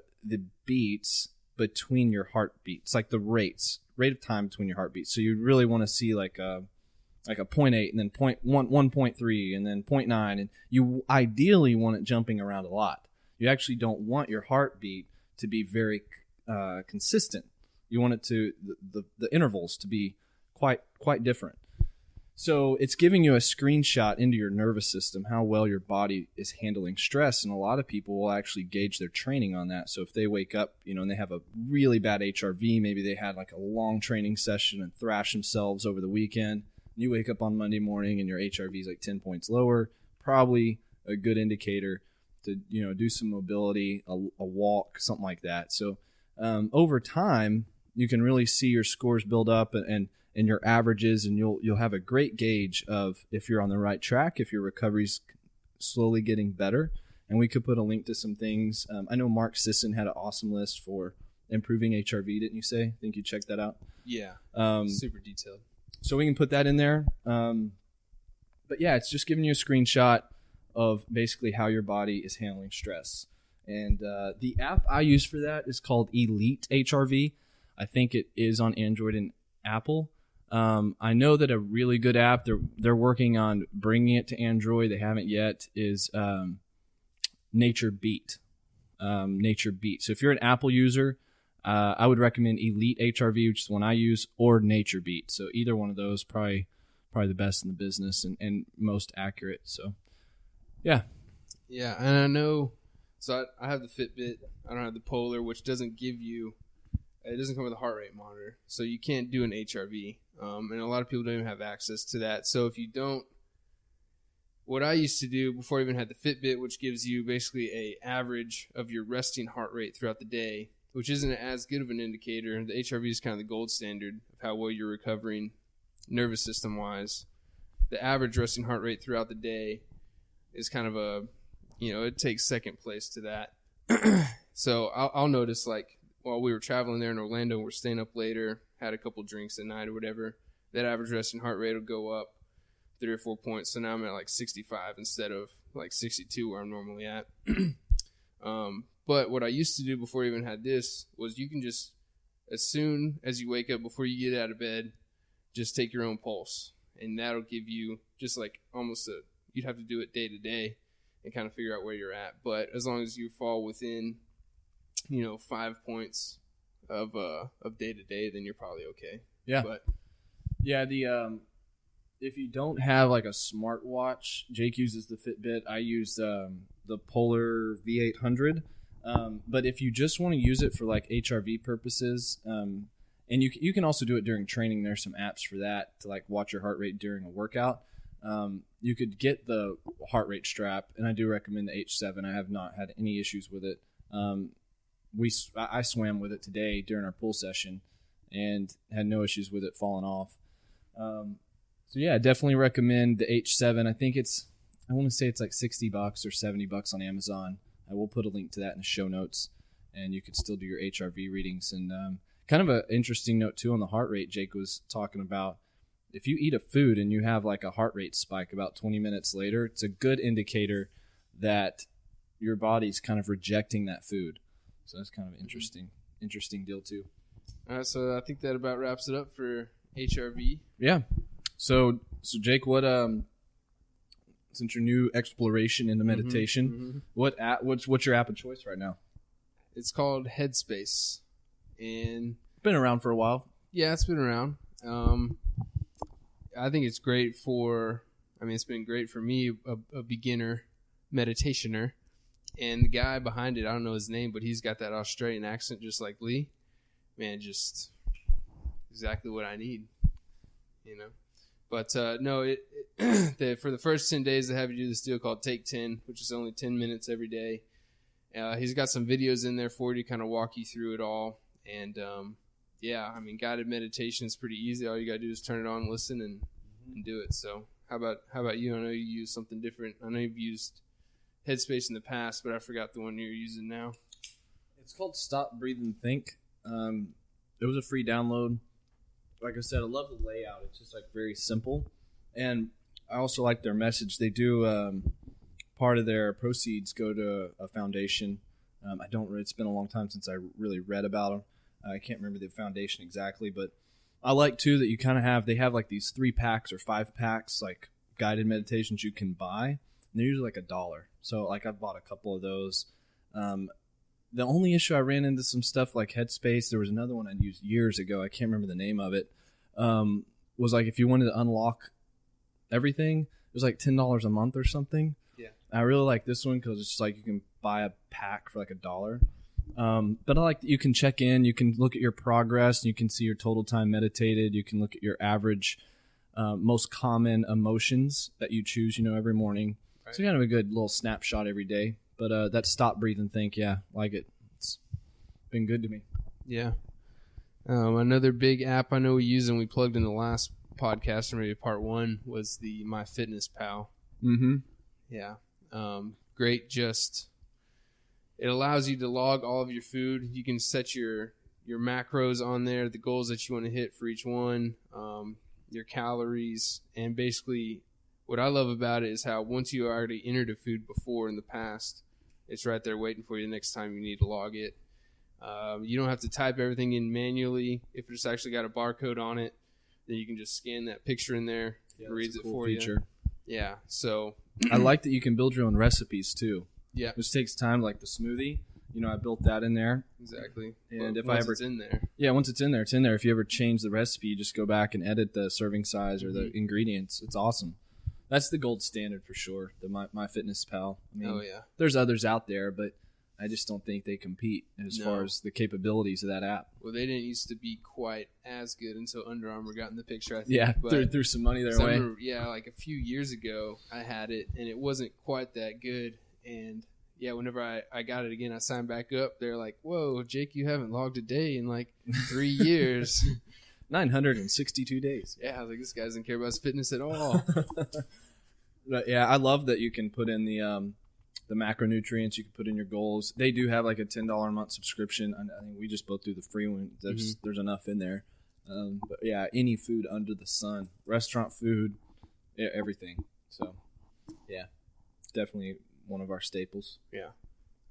[SPEAKER 1] beats between your heartbeats, like the rate of time between your heartbeats. So you really want to see like a 0.8 and then 1.3 and then 0.9, and you ideally want it jumping around a lot. You actually don't want your heartbeat to be very consistent. You want it to the intervals to be quite different. So it's giving you a screenshot into your nervous system, how well your body is handling stress. And a lot of people will actually gauge their training on that. So if they wake up, and they have a really bad HRV, maybe they had like a long training session and thrash themselves over the weekend. You wake up on Monday morning and your HRV is like 10 points lower, probably a good indicator to, do some mobility, a walk, something like that. So over time, you can really see your scores build up and your averages, and you'll have a great gauge of if you're on the right track, if your recovery's slowly getting better. And we could put a link to some things. I know Mark Sisson had an awesome list for improving HRV, didn't you say? I think you checked that out.
[SPEAKER 3] Yeah, super detailed.
[SPEAKER 1] So we can put that in there. But yeah, it's just giving you a screenshot of basically how your body is handling stress. And the app I use for that is called Elite HRV. I think it is on Android and Apple. I know that a really good app, they're working on bringing it to Android, they haven't yet, is Nature Beat. So if you're an Apple user, I would recommend Elite HRV, which is the one I use, or Nature Beat. So either one of those, probably the best in the business and most accurate. So yeah.
[SPEAKER 3] Yeah, and I know, so I have the Fitbit, I don't have the Polar, which doesn't give you, it doesn't come with a heart rate monitor, so you can't do an HRV. And a lot of people don't even have access to that. So if you don't, what I used to do before I even had the Fitbit, which gives you basically a average of your resting heart rate throughout the day, which isn't as good of an indicator. The HRV is kind of the gold standard of how well you're recovering nervous system wise. The average resting heart rate throughout the day is kind of a, it takes second place to that. So I'll notice, like, while we were traveling there in Orlando, we're staying up later, had a couple drinks at night or whatever, that average resting heart rate will go up 3 or 4 points. So now I'm at like 65 instead of like 62 where I'm normally at. But what I used to do before I even had this was you can just, as soon as you wake up, before you get out of bed, just take your own pulse, and that'll give you just like almost you'd have to do it day to day and kind of figure out where you're at. But as long as you fall within, 5 points of day to day, then you're probably okay.
[SPEAKER 1] Yeah.
[SPEAKER 3] But
[SPEAKER 1] yeah, if you don't have like a smartwatch, Jake uses the Fitbit. I use the Polar V800. But if you just want to use it for like HRV purposes, and you can also do it during training. There's some apps for that to like watch your heart rate during a workout. You could get the heart rate strap, and I do recommend the H7. I have not had any issues with it. I swam with it today during our pool session and had no issues with it falling off. So yeah, I definitely recommend the H7. I want to say it's like $60 or $70 on Amazon. I will put a link to that in the show notes, and you could still do your HRV readings. And kind of an interesting note too on the heart rate Jake was talking about. If you eat a food and you have like a heart rate spike about 20 minutes later, it's a good indicator that your body's kind of rejecting that food. So that's kind of an interesting deal too.
[SPEAKER 3] All right, so I think that about wraps it up for HRV.
[SPEAKER 1] Yeah. So Jake, what since your new exploration into meditation, what's your app of choice right now?
[SPEAKER 3] It's called Headspace, and
[SPEAKER 1] been around for a while.
[SPEAKER 3] Yeah, it's been around. I think it's great it's been great for me, a beginner meditationer. And the guy behind it, I don't know his name, but he's got that Australian accent just like Lee. Man, just exactly what I need, But no, for the first 10 days, they have you do this deal called Take 10, which is only 10 minutes every day. He's got some videos in there for you to kind of walk you through it all. And guided meditation is pretty easy. All you got to do is turn it on, listen, and do it. So how about you? I know you use something different. I know you've used Headspace in the past, but I forgot the one you're using now.
[SPEAKER 1] It's called Stop, Breathe, and Think. It was a free download. Like I said, I love the layout. It's just like very simple. And I also like their message. They do part of their proceeds go to a foundation. It's been a long time since I really read about them. I can't remember the foundation exactly, but I like too that you kind of they have like these 3-packs or 5-packs, like guided meditations you can buy. And they're usually like $1. So like I've bought a couple of those. The only issue I ran into some stuff like Headspace, there was another one I used years ago. I can't remember the name of it. Was like if you wanted to unlock everything, it was like $10 a month or something.
[SPEAKER 3] Yeah.
[SPEAKER 1] I really like this one because it's just like you can buy a pack for like $1. But I like that you can check in, you can look at your progress, you can see your total time meditated, you can look at your average, most common emotions that you choose, every morning. Right. So you have a good little snapshot every day. But that Stop, Breathe, and Think, yeah, like it. It's been good to me.
[SPEAKER 3] Yeah. Another big app I know we use and we plugged in the last podcast, or maybe part 1, was the MyFitnessPal.
[SPEAKER 1] Mm-hmm.
[SPEAKER 3] Yeah. Great. It allows you to log all of your food. You can set your macros on there, the goals that you want to hit for each one, your calories, and basically what I love about it is how once you already entered a food before in the past, it's right there waiting for you the next time you need to log it. You don't have to type everything in manually. If it's actually got a barcode on it, then you can just scan that picture in there.
[SPEAKER 1] Yeah,
[SPEAKER 3] it reads
[SPEAKER 1] a cool
[SPEAKER 3] it for
[SPEAKER 1] feature.
[SPEAKER 3] you. Yeah, so
[SPEAKER 1] I like that you can build your own recipes too.
[SPEAKER 3] Yeah,
[SPEAKER 1] which takes time, like the smoothie. I built that in there.
[SPEAKER 3] Exactly.
[SPEAKER 1] And
[SPEAKER 3] once it's in there.
[SPEAKER 1] Yeah, once it's in there, it's in there. If you ever change the recipe, you just go back and edit the serving size or the ingredients. It's awesome. That's the gold standard for sure. The MyFitnessPal.
[SPEAKER 3] Oh yeah.
[SPEAKER 1] There's others out there, but I just don't think they compete as far as the capabilities of that app.
[SPEAKER 3] Well, they didn't used to be quite as good until Under Armour got in the picture, I think.
[SPEAKER 1] Yeah, threw some money their way.
[SPEAKER 3] Like a few years ago, I had it, and it wasn't quite that good. And yeah, whenever I got it again, I signed back up. They're like, whoa, Jake, you haven't logged a day in like 3 years.
[SPEAKER 1] 962 days.
[SPEAKER 3] Yeah, I was like, this guy doesn't care about his fitness at all.
[SPEAKER 1] But yeah, I love that you can put in the macronutrients. You can put in your goals. They do have like a $10 a month subscription. I think we just both do the free one. There's enough in there. But yeah, any food under the sun, restaurant food, everything. So yeah, definitely one of our staples.
[SPEAKER 3] Yeah.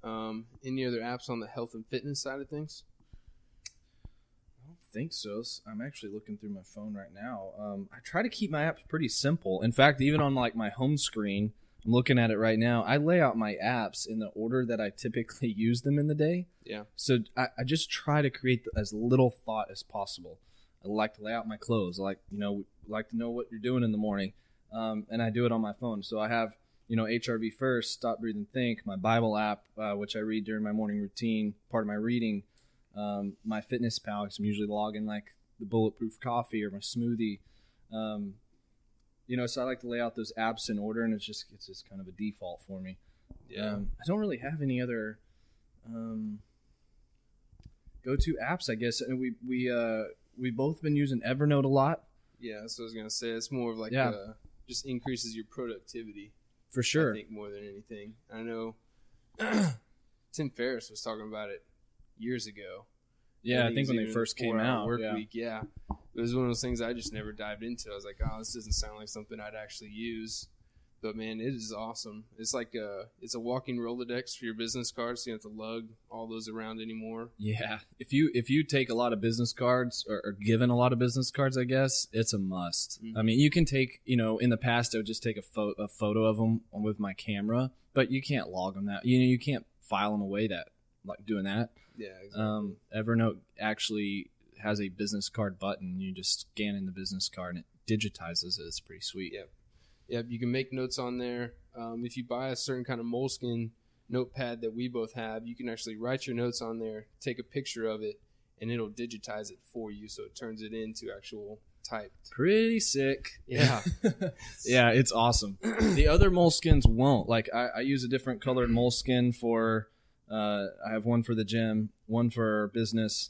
[SPEAKER 3] Any other apps on the health and fitness side of things?
[SPEAKER 1] I don't think so. I'm actually looking through my phone right now. I try to keep my apps pretty simple. In fact, even on like my home screen, I'm looking at it right now. I lay out my apps in the order that I typically use them in the day.
[SPEAKER 3] Yeah.
[SPEAKER 1] So I just try to create as little thought as possible. I like to lay out my clothes. I like to know what you're doing in the morning. And I do it on my phone. So I have, HRV First, Stop, Breathe, and Think, my Bible app, which I read during my morning routine, part of my reading, my Fitness Pal, because I'm usually logging like the Bulletproof coffee or my smoothie. So I like to lay out those apps in order, and it's just kind of a default for me.
[SPEAKER 3] Yeah.
[SPEAKER 1] I don't really have any other go-to apps, I guess. And we've both been using Evernote a lot.
[SPEAKER 3] Yeah, that's what I was gonna say. It's more of like just increases your productivity.
[SPEAKER 1] For sure.
[SPEAKER 3] I think more than anything. I know Tim Ferriss was talking about it years ago.
[SPEAKER 1] Yeah, I think when they first came out.
[SPEAKER 3] Work week, yeah. It was one of those things I just never dived into. I was like, oh, this doesn't sound like something I'd actually use. But man, it is awesome. It's like it's a walking Rolodex for your business cards. So you don't have to lug all those around anymore.
[SPEAKER 1] Yeah, if you take a lot of business cards or given a lot of business cards, I guess it's a must. Mm-hmm. I mean, you can take in the past I would just take a photo of them with my camera, but you can't log them that. You can't file them away doing that.
[SPEAKER 3] Yeah, exactly.
[SPEAKER 1] Evernote actually has a business card button. You just scan in the business card and it digitizes it. It's pretty sweet.
[SPEAKER 3] Yep. Yep, you can make notes on there. If you buy a certain kind of moleskin notepad that we both have, you can actually write your notes on there, take a picture of it, and it'll digitize it for you, so it turns it into actual typed.
[SPEAKER 1] Pretty sick.
[SPEAKER 3] Yeah.
[SPEAKER 1] Yeah, it's awesome. The other moleskins won't. Like, I use a different colored moleskin for, I have one for the gym, one for business,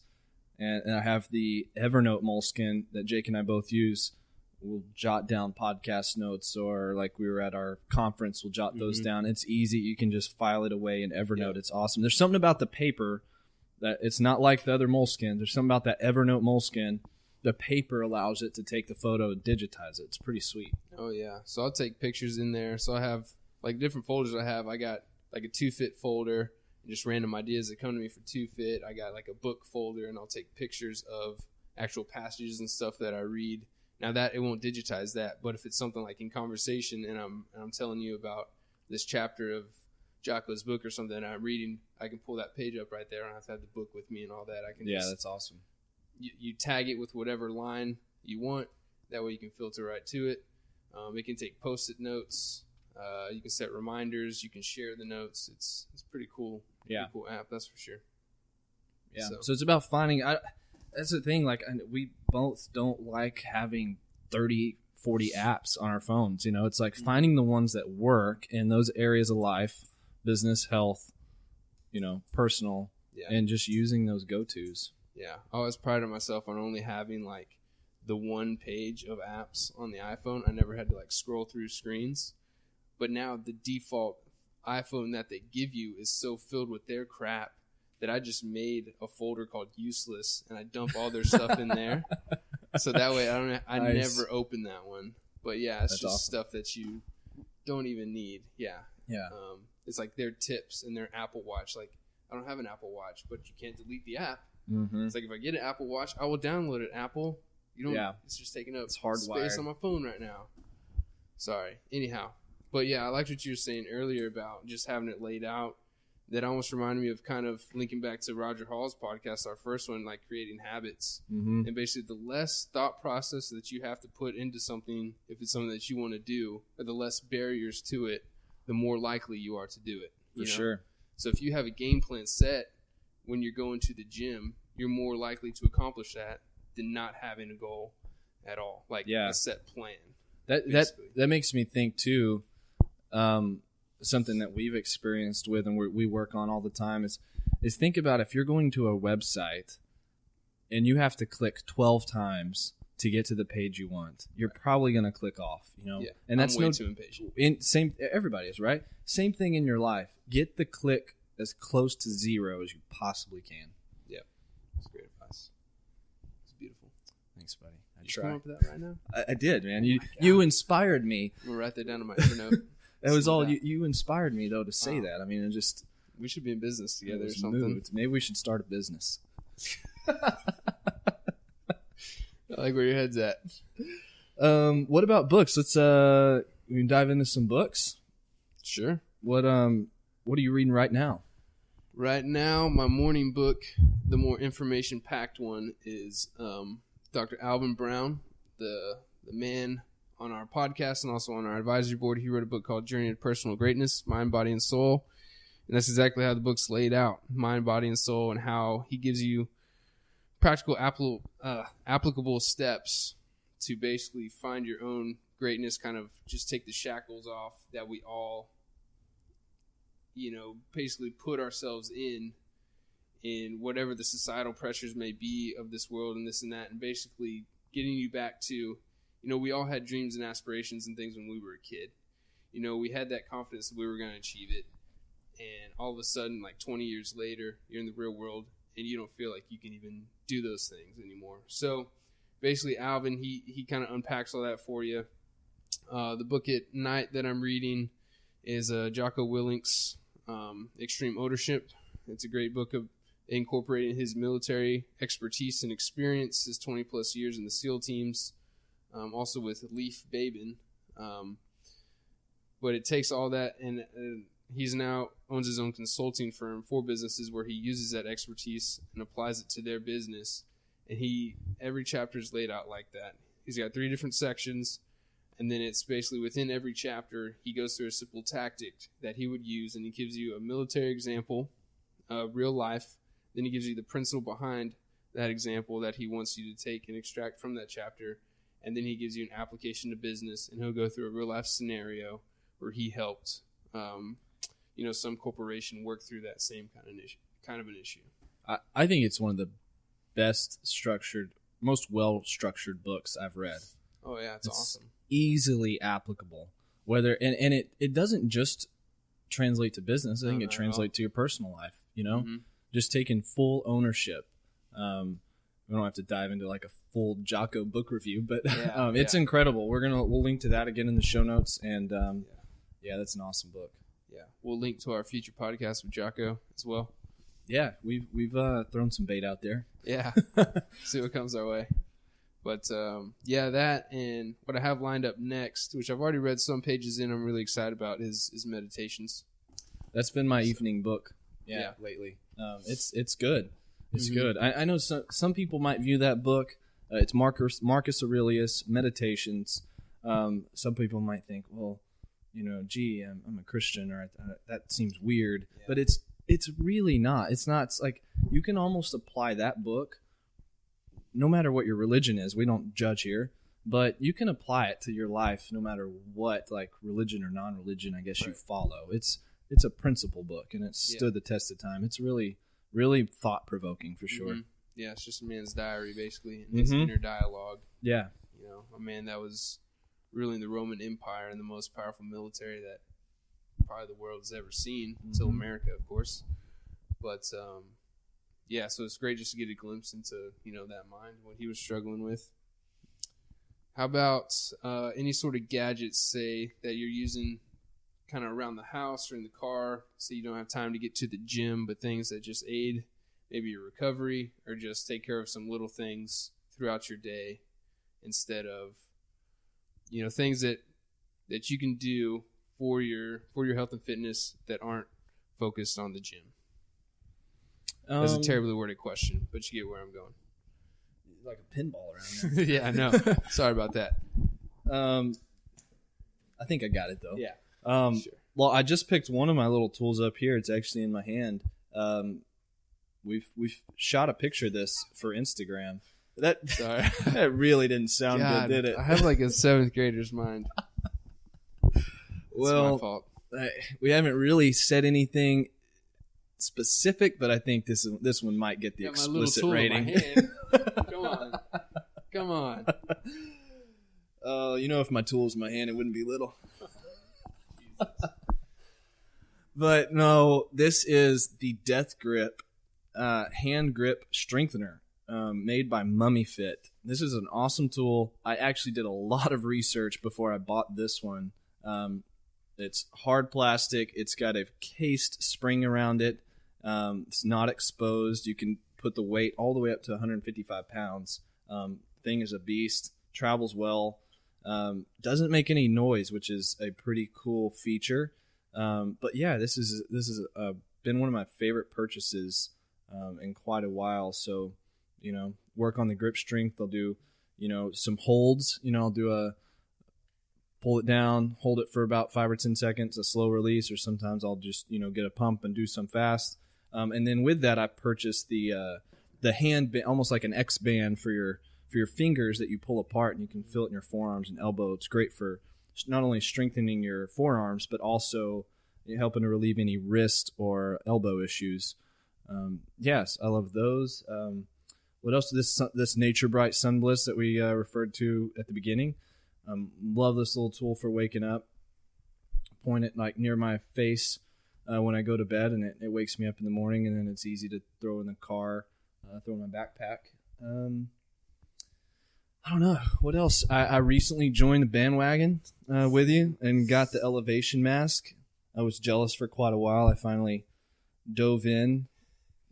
[SPEAKER 1] and I have the Evernote moleskin that Jake and I both use. We'll jot down podcast notes, or like we were at our conference, we'll jot those down. It's easy. You can just file it away in Evernote. Yep. It's awesome. There's something about the paper that it's not like the other moleskins. There's something about that Evernote moleskin. The paper allows it to take the photo and digitize it. It's pretty sweet.
[SPEAKER 3] Oh, yeah. So I'll take pictures in there. So I have like different folders I have. I got like a 2Fit folder, and just random ideas that come to me for 2Fit. I got like a book folder, and I'll take pictures of actual passages and stuff that I read. Now that it won't digitize that, but if it's something like in conversation and I'm telling you about this chapter of Jocko's book or something that I'm reading, I can pull that page up right there. I don't have to have the book with me and all that. I can
[SPEAKER 1] that's awesome.
[SPEAKER 3] You tag it with whatever line you want. That way you can filter right to it. It can take Post-it notes. You can set reminders. You can share the notes. It's pretty cool.
[SPEAKER 1] Yeah,
[SPEAKER 3] pretty cool app, that's for sure.
[SPEAKER 1] Yeah. So it's about finding. That's the thing. Like, we both don't like having 30, 40 apps on our phones. It's like finding the ones that work in those areas of life, business, health, personal, and just using those go-tos.
[SPEAKER 3] Yeah. I always prided myself on only having like the one page of apps on the iPhone. I never had to like scroll through screens. But now the default iPhone that they give you is so filled with their crap that I just made a folder called useless, and I dump all their stuff in there. So that way I never open that one. But yeah, it's just stuff that you don't even need. Yeah.
[SPEAKER 1] Yeah.
[SPEAKER 3] It's like their tips and their Apple Watch. Like, I don't have an Apple Watch, but you can't delete the app.
[SPEAKER 1] Mm-hmm.
[SPEAKER 3] It's like if I get an Apple Watch, I will download it. Apple, you don't. Yeah. It's just taking up space on my phone right now. Sorry. Anyhow, but yeah, I liked what you were saying earlier about just having it laid out. That almost reminded me of kind of linking back to Roger Hall's podcast, our first one, like creating habits. Mm-hmm. And basically, the less thought process that you have to put into something, if it's something that you want to do, or the less barriers to it, the more likely you are to do it.
[SPEAKER 1] For sure.
[SPEAKER 3] So if you have a game plan set when you're going to the gym, you're more likely to accomplish that than not having a goal at all, like a set plan.
[SPEAKER 1] That makes me think too. Something that we've experienced with and we work on all the time is think about if you're going to a website and you have to click 12 times to get to the page you want, you're probably going to click off,
[SPEAKER 3] Yeah,
[SPEAKER 1] and that's
[SPEAKER 3] I'm way too impatient.
[SPEAKER 1] Everybody is, right? Same thing in your life. Get the click as close to zero as you possibly can.
[SPEAKER 3] Yeah, that's great advice. It's beautiful.
[SPEAKER 1] Thanks, buddy.
[SPEAKER 3] I try. Come up with that right now?
[SPEAKER 1] I did, man. You inspired me.
[SPEAKER 3] I'm gonna write that down on my Evernote.
[SPEAKER 1] That was all you inspired me though to say that. I mean,
[SPEAKER 3] we should be in business together or something.
[SPEAKER 1] Maybe we should start a business.
[SPEAKER 3] I like where your head's at.
[SPEAKER 2] What about books? Let's we can dive into some books.
[SPEAKER 3] Sure.
[SPEAKER 2] What are you reading right now?
[SPEAKER 3] Right now, my morning book, the more information-packed one, is Dr. Alvin Brown, the man on our podcast and also on our advisory board. He wrote a book called Journey to Personal Greatness, Mind, Body, and Soul. And that's exactly how the book's laid out, mind, body, and soul, and how he gives you practical applicable steps to basically find your own greatness, kind of just take the shackles off that we all, basically put ourselves in whatever the societal pressures may be of this world and this and that, and basically getting you back to, we all had dreams and aspirations and things when we were a kid. We had that confidence that we were going to achieve it. And all of a sudden, like 20 years later, you're in the real world and you don't feel like you can even do those things anymore. So basically, Alvin, he kind of unpacks all that for you. The book at night that I'm reading is Jocko Willink's Extreme Ownership. It's a great book of incorporating his military expertise and experience, his 20 plus years in the SEAL teams, also with Leif Babin. But it takes all that, and he's now owns his own consulting firm for businesses where he uses that expertise and applies it to their business. And every chapter is laid out like that. He's got 3 different sections, and then it's basically within every chapter, he goes through a simple tactic that he would use, and he gives you a military example, real life. Then he gives you the principle behind that example that he wants you to take and extract from that chapter. And then he gives you an application to business, and he'll go through a real life scenario where he helped, some corporation work through that same kind of an issue.
[SPEAKER 2] I think it's one of the best structured, most well-structured books I've read.
[SPEAKER 3] Oh yeah, it's awesome.
[SPEAKER 2] Easily applicable. Whether and it doesn't just translate to business. I think it translates to your personal life.
[SPEAKER 3] Mm-hmm.
[SPEAKER 2] Just taking full ownership. We don't have to dive into like a full Jocko book review, but it's incredible. We'll link to that again in the show notes, and that's an awesome book.
[SPEAKER 3] Yeah, we'll link to our future podcast with Jocko as well.
[SPEAKER 2] Yeah, we've thrown some bait out there.
[SPEAKER 3] Yeah, see what comes our way. But that and what I have lined up next, which I've already read some pages in, I'm really excited about, is Meditations.
[SPEAKER 2] That's been my evening book. Yeah. Lately. It's good. It's good. I know some people might view that book. It's Marcus Aurelius Meditations. Some people might think, well, I'm a Christian, or that seems weird. Yeah. But it's really not. It's not. It's like you can almost apply that book, no matter what your religion is. We don't judge here, but you can apply it to your life, no matter what, like religion or non-religion, I guess you follow. It's a principle book, and it's stood the test of time. It's really, really thought-provoking for sure.
[SPEAKER 3] Mm-hmm. Yeah, it's just a man's diary, basically, and his inner dialogue.
[SPEAKER 2] Yeah.
[SPEAKER 3] A man that was ruling the Roman Empire and the most powerful military that probably the world has ever seen, until America, of course. But, so it's great just to get a glimpse into, that mind, what he was struggling with. How about any sort of gadgets, say, that you're using kind of around the house or in the car, so you don't have time to get to the gym, but things that just aid maybe your recovery or just take care of some little things throughout your day instead of, things that you can do for your health and fitness that aren't focused on the gym. That's a terribly worded question, but you get where I'm going.
[SPEAKER 2] Like a pinball around there.
[SPEAKER 3] Yeah, I know. Sorry about that.
[SPEAKER 2] I think I got it though.
[SPEAKER 3] Yeah.
[SPEAKER 2] Sure. Well, I just picked one of my little tools up here. It's actually in my hand. We've shot a picture of this for Instagram. That really didn't sound good, did it?
[SPEAKER 3] I have like a 7th grader's mind.
[SPEAKER 2] Well,
[SPEAKER 3] my fault.
[SPEAKER 2] We haven't really said anything specific, but I think this one might get the explicit rating.
[SPEAKER 3] In my hand. Come on.
[SPEAKER 2] If my tool was in my hand, it wouldn't be little. But no, this is the Death Grip hand grip strengthener made by Mummy Fit. This is an awesome tool. I actually did a lot of research before I bought this one. It's hard plastic. It's got a cased spring around it. It's not exposed. You can put the weight all the way up to 155 pounds.
[SPEAKER 1] thing is a beast. Travels well. Doesn't make any noise, which is a pretty cool feature. But yeah, this is been one of my favorite purchases in quite a while. So, work on the grip strength. I'll do, some holds. I'll do pull it down, hold it for about 5 or 10 seconds, a slow release, or sometimes I'll just, get a pump and do some fast. And then with that, I purchased the hand, almost like an X band for your fingers that you pull apart, and you can feel it in your forearms and elbow. It's great for not only strengthening your forearms, but also helping to relieve any wrist or elbow issues. Yes, I love those. What else? This Nature Bright Sun Bliss that we referred to at the beginning. Love this little tool for waking up. Point it like near my face when I go to bed, and it wakes me up in the morning, and then it's easy to throw in the car, throw in my backpack. I don't know. What else? I recently joined the bandwagon with you and got the elevation mask. I was jealous for quite a while. I finally dove in,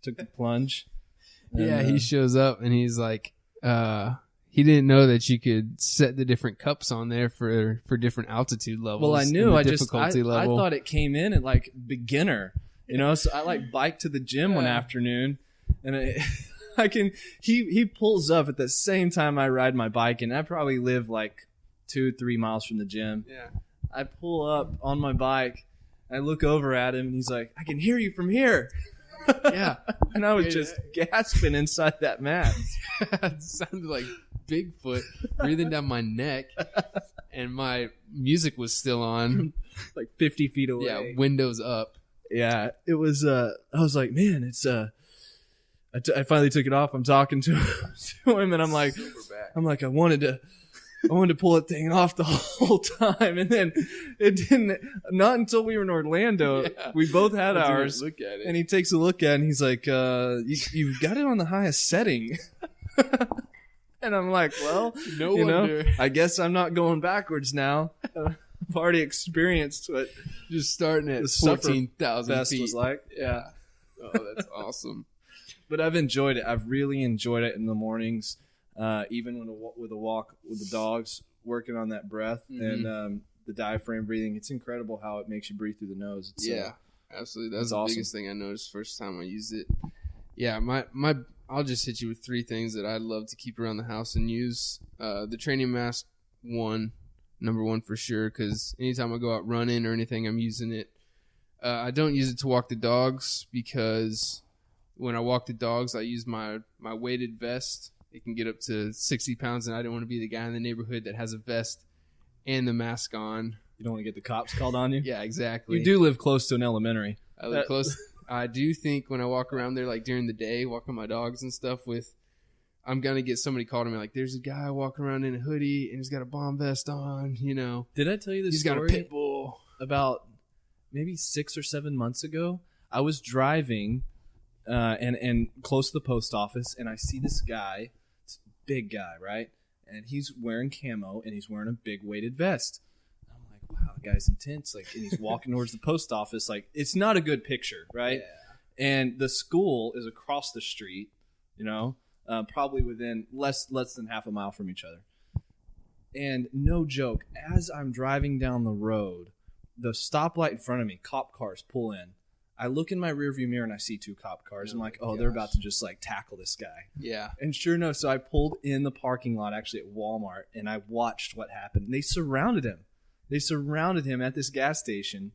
[SPEAKER 1] took the plunge.
[SPEAKER 3] Yeah, he shows up and he's like, he didn't know that you could set the different cups on there for different altitude levels.
[SPEAKER 1] Well, I knew. I
[SPEAKER 3] level.
[SPEAKER 1] thought it came in at like beginner, So I like biked to the gym one afternoon, and he pulls up at the same time I ride my bike, and I probably live like 2-3 miles from the gym.
[SPEAKER 3] Yeah,
[SPEAKER 1] I pull up on my bike. I look over at him, and he's like, "I can hear you from here."
[SPEAKER 3] Yeah,
[SPEAKER 1] and I was just gasping inside that mask.
[SPEAKER 3] It sounded like Bigfoot breathing down my neck, and my music was still on,
[SPEAKER 1] like 50 feet away.
[SPEAKER 3] Yeah, windows up.
[SPEAKER 1] Yeah, it was. I was like, man, it's. I finally took it off. I'm talking to him, and I'm like, I wanted to pull that thing off the whole time, and then it didn't. Not until we were in Orlando. Yeah. We both had ours.
[SPEAKER 3] Look at it,
[SPEAKER 1] and he takes a look at it, and he's like, "You've got it on the highest setting." And I'm like, "Well,
[SPEAKER 3] no wonder.
[SPEAKER 1] I guess I'm not going backwards now. I've already experienced what
[SPEAKER 3] just starting at 14,000 feet
[SPEAKER 1] was like." Yeah.
[SPEAKER 3] Oh, that's awesome.
[SPEAKER 1] But I've enjoyed it. I've really enjoyed it in the mornings. Even with a walk with the dogs, working on that breath and the diaphragm breathing. It's incredible how it makes you breathe through the nose.
[SPEAKER 3] Absolutely. That's the
[SPEAKER 1] awesome.
[SPEAKER 3] Biggest thing I noticed first time I used it. Yeah, I'll just hit you with 3 things that I love to keep around the house and use. The training mask, number one for sure, because anytime I go out running or anything, I'm using it. I don't use it to walk the dogs because when I walk the dogs, I use my weighted vest. It can get up to 60 pounds, and I don't want to be the guy in the neighborhood that has a vest and the mask on.
[SPEAKER 1] You don't want to get the cops called on you?
[SPEAKER 3] Yeah, exactly.
[SPEAKER 1] You do live close to an elementary.
[SPEAKER 3] I live close. I do think when I walk around there, like during the day, walking my dogs and stuff I'm going to get somebody called to me like, there's a guy walking around in a hoodie, and he's got a bomb vest on,
[SPEAKER 1] Did I tell you this story?
[SPEAKER 3] He's got a pit bull.
[SPEAKER 1] About maybe 6 or 7 months ago, I was driving and close to the post office, and I see this guy. Big guy, right? And he's wearing camo, and he's wearing a big weighted vest. I'm like, wow, the guy's intense. Like, and he's walking towards the post office. Like, it's not a good picture, right? Yeah. And the school is across the street, probably within less than half a mile from each other. And no joke, as I'm driving down the road, the stoplight in front of me, cop cars pull in. I look in my rearview mirror and I see 2 cop cars. I'm like, they're about to just like tackle this guy.
[SPEAKER 3] Yeah.
[SPEAKER 1] And sure enough, so I pulled in the parking lot actually at Walmart, and I watched what happened. They surrounded him. They surrounded him at this gas station,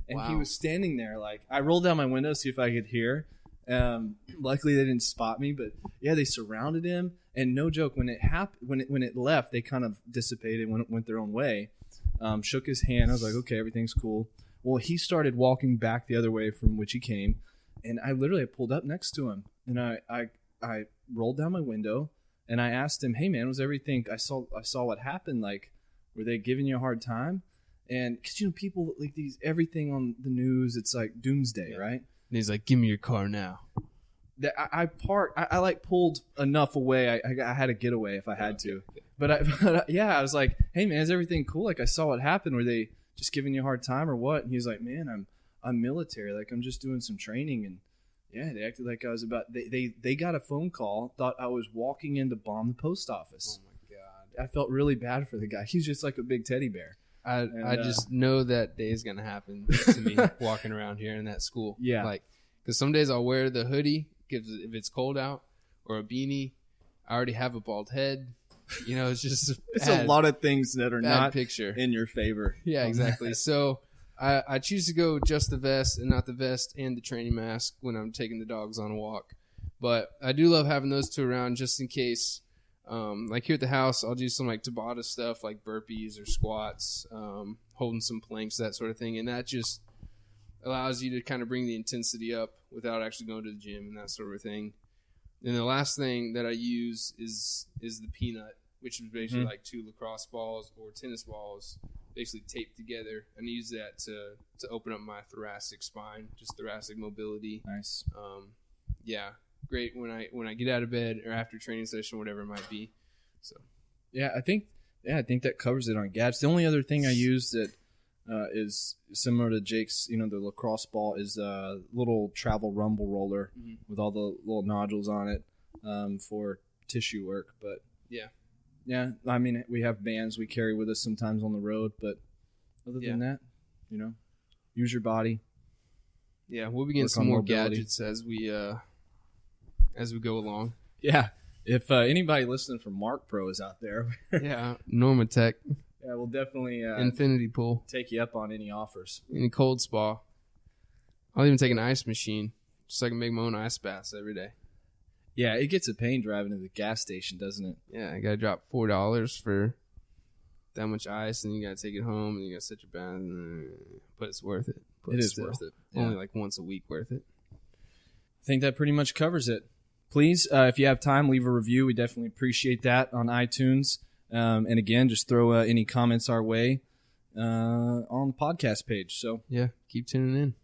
[SPEAKER 1] and he was standing there. Like, I rolled down my window to see if I could hear. Luckily, they didn't spot me, but yeah, they surrounded him. And no joke, when it left, they kind of dissipated, went their own way. Shook his hand. I was like, okay, everything's cool. Well, he started walking back the other way from which he came, and I literally pulled up next to him, and I rolled down my window, and I asked him, "Hey, man, was everything? I saw what happened. Like, were they giving you a hard time?" And because people like everything on the news, it's like doomsday, right?
[SPEAKER 3] And he's like, "Give me your car now."
[SPEAKER 1] I parked. I like pulled enough away. I had to get away if I had to, but I was like, "Hey, man, is everything cool? Like, I saw what happened. Were they just giving you a hard time or what?" And he was like, "Man, I'm military. Like, I'm just doing some training." And yeah, they acted like I was about. They got a phone call, thought I was walking in to bomb the post office.
[SPEAKER 3] Oh my
[SPEAKER 1] I felt really bad for the guy. He's just like a big teddy bear.
[SPEAKER 3] I just know that day is gonna happen to me walking around here in that school.
[SPEAKER 1] Yeah,
[SPEAKER 3] like because some days I'll wear the hoodie if it's cold out, or a beanie. I already have a bald head. You know, it's just
[SPEAKER 1] it's a lot of things that are not
[SPEAKER 3] picture
[SPEAKER 1] in your favor.
[SPEAKER 3] Yeah, exactly. So I choose to go just the vest and not the vest and the training mask when I'm taking the dogs on a walk. But I do love having those two around just in case. Like here at the house, I'll do some like Tabata stuff like burpees or squats, holding some planks, that sort of thing. And that just allows you to kind of bring the intensity up without actually going to the gym and that sort of thing. And the last thing that I use is the peanut, which is basically like 2 lacrosse balls or tennis balls basically taped together. And I use that to open up my thoracic spine, just thoracic mobility.
[SPEAKER 1] Nice.
[SPEAKER 3] Yeah. Great when I get out of bed or after training session, whatever it might be. So
[SPEAKER 1] I think that covers it on gadgets. The only other thing I use that is similar to Jake's, the lacrosse ball, is a little travel rumble roller with all the little nodules on it for tissue work. But yeah, I mean, we have bands we carry with us sometimes on the road, but other than that, use your body.
[SPEAKER 3] Yeah, we'll be getting some more gadgets as we go along.
[SPEAKER 1] Yeah. If anybody listening from Mark Pro is out there.
[SPEAKER 3] Yeah. Normatech.
[SPEAKER 1] Yeah, we'll definitely
[SPEAKER 3] Infinity Pool.
[SPEAKER 1] Take you up on any offers.
[SPEAKER 3] Any cold spa. I'll even take an ice machine just so I can make my own ice baths every day.
[SPEAKER 1] Yeah, it gets a pain driving to the gas station, doesn't it?
[SPEAKER 3] Yeah, I got to drop $4 for that much ice, and you got to take it home, and you got to set your bath. But it's worth it.
[SPEAKER 1] It is worth it.
[SPEAKER 3] Yeah. Only like once a week worth it.
[SPEAKER 1] I think that pretty much covers it. Please, if you have time, leave a review. We definitely appreciate that on iTunes. And again, just throw any comments our way on the podcast page. So
[SPEAKER 3] yeah, keep tuning in.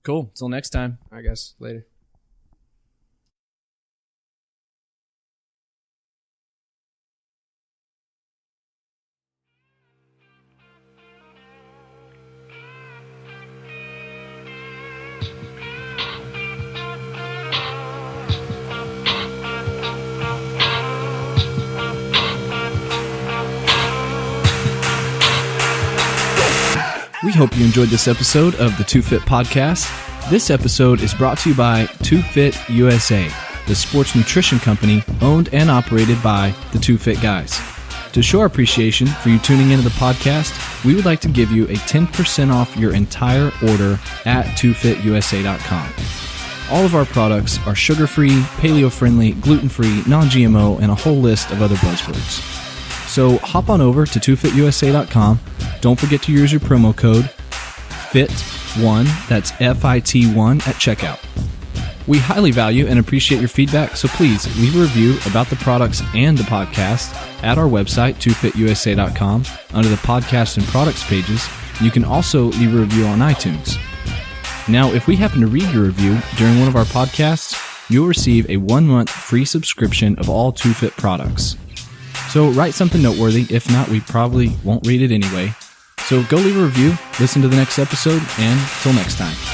[SPEAKER 1] Cool. Till next time.
[SPEAKER 3] I guess. Later.
[SPEAKER 2] We hope you enjoyed this episode of the 2Fit Podcast. This episode is brought to you by 2Fit USA, the sports nutrition company owned and operated by the 2Fit guys. To show our appreciation for you tuning into the podcast, we would like to give you a 10% off your entire order at 2fitusa.com. All of our products are sugar-free, paleo-friendly, gluten-free, non-GMO, and a whole list of other buzzwords. So hop on over to 2fitusa.com. Don't forget to use your promo code FIT1, that's FIT1 at checkout. We highly value and appreciate your feedback, so please leave a review about the products and the podcast at our website, 2fitusa.com, under the podcast and products pages. You can also leave a review on iTunes. Now, if we happen to read your review during one of our podcasts, you'll receive a 1-month free subscription of all 2Fit products. So write something noteworthy. If not, we probably won't read it anyway. So go leave a review, listen to the next episode, and till next time.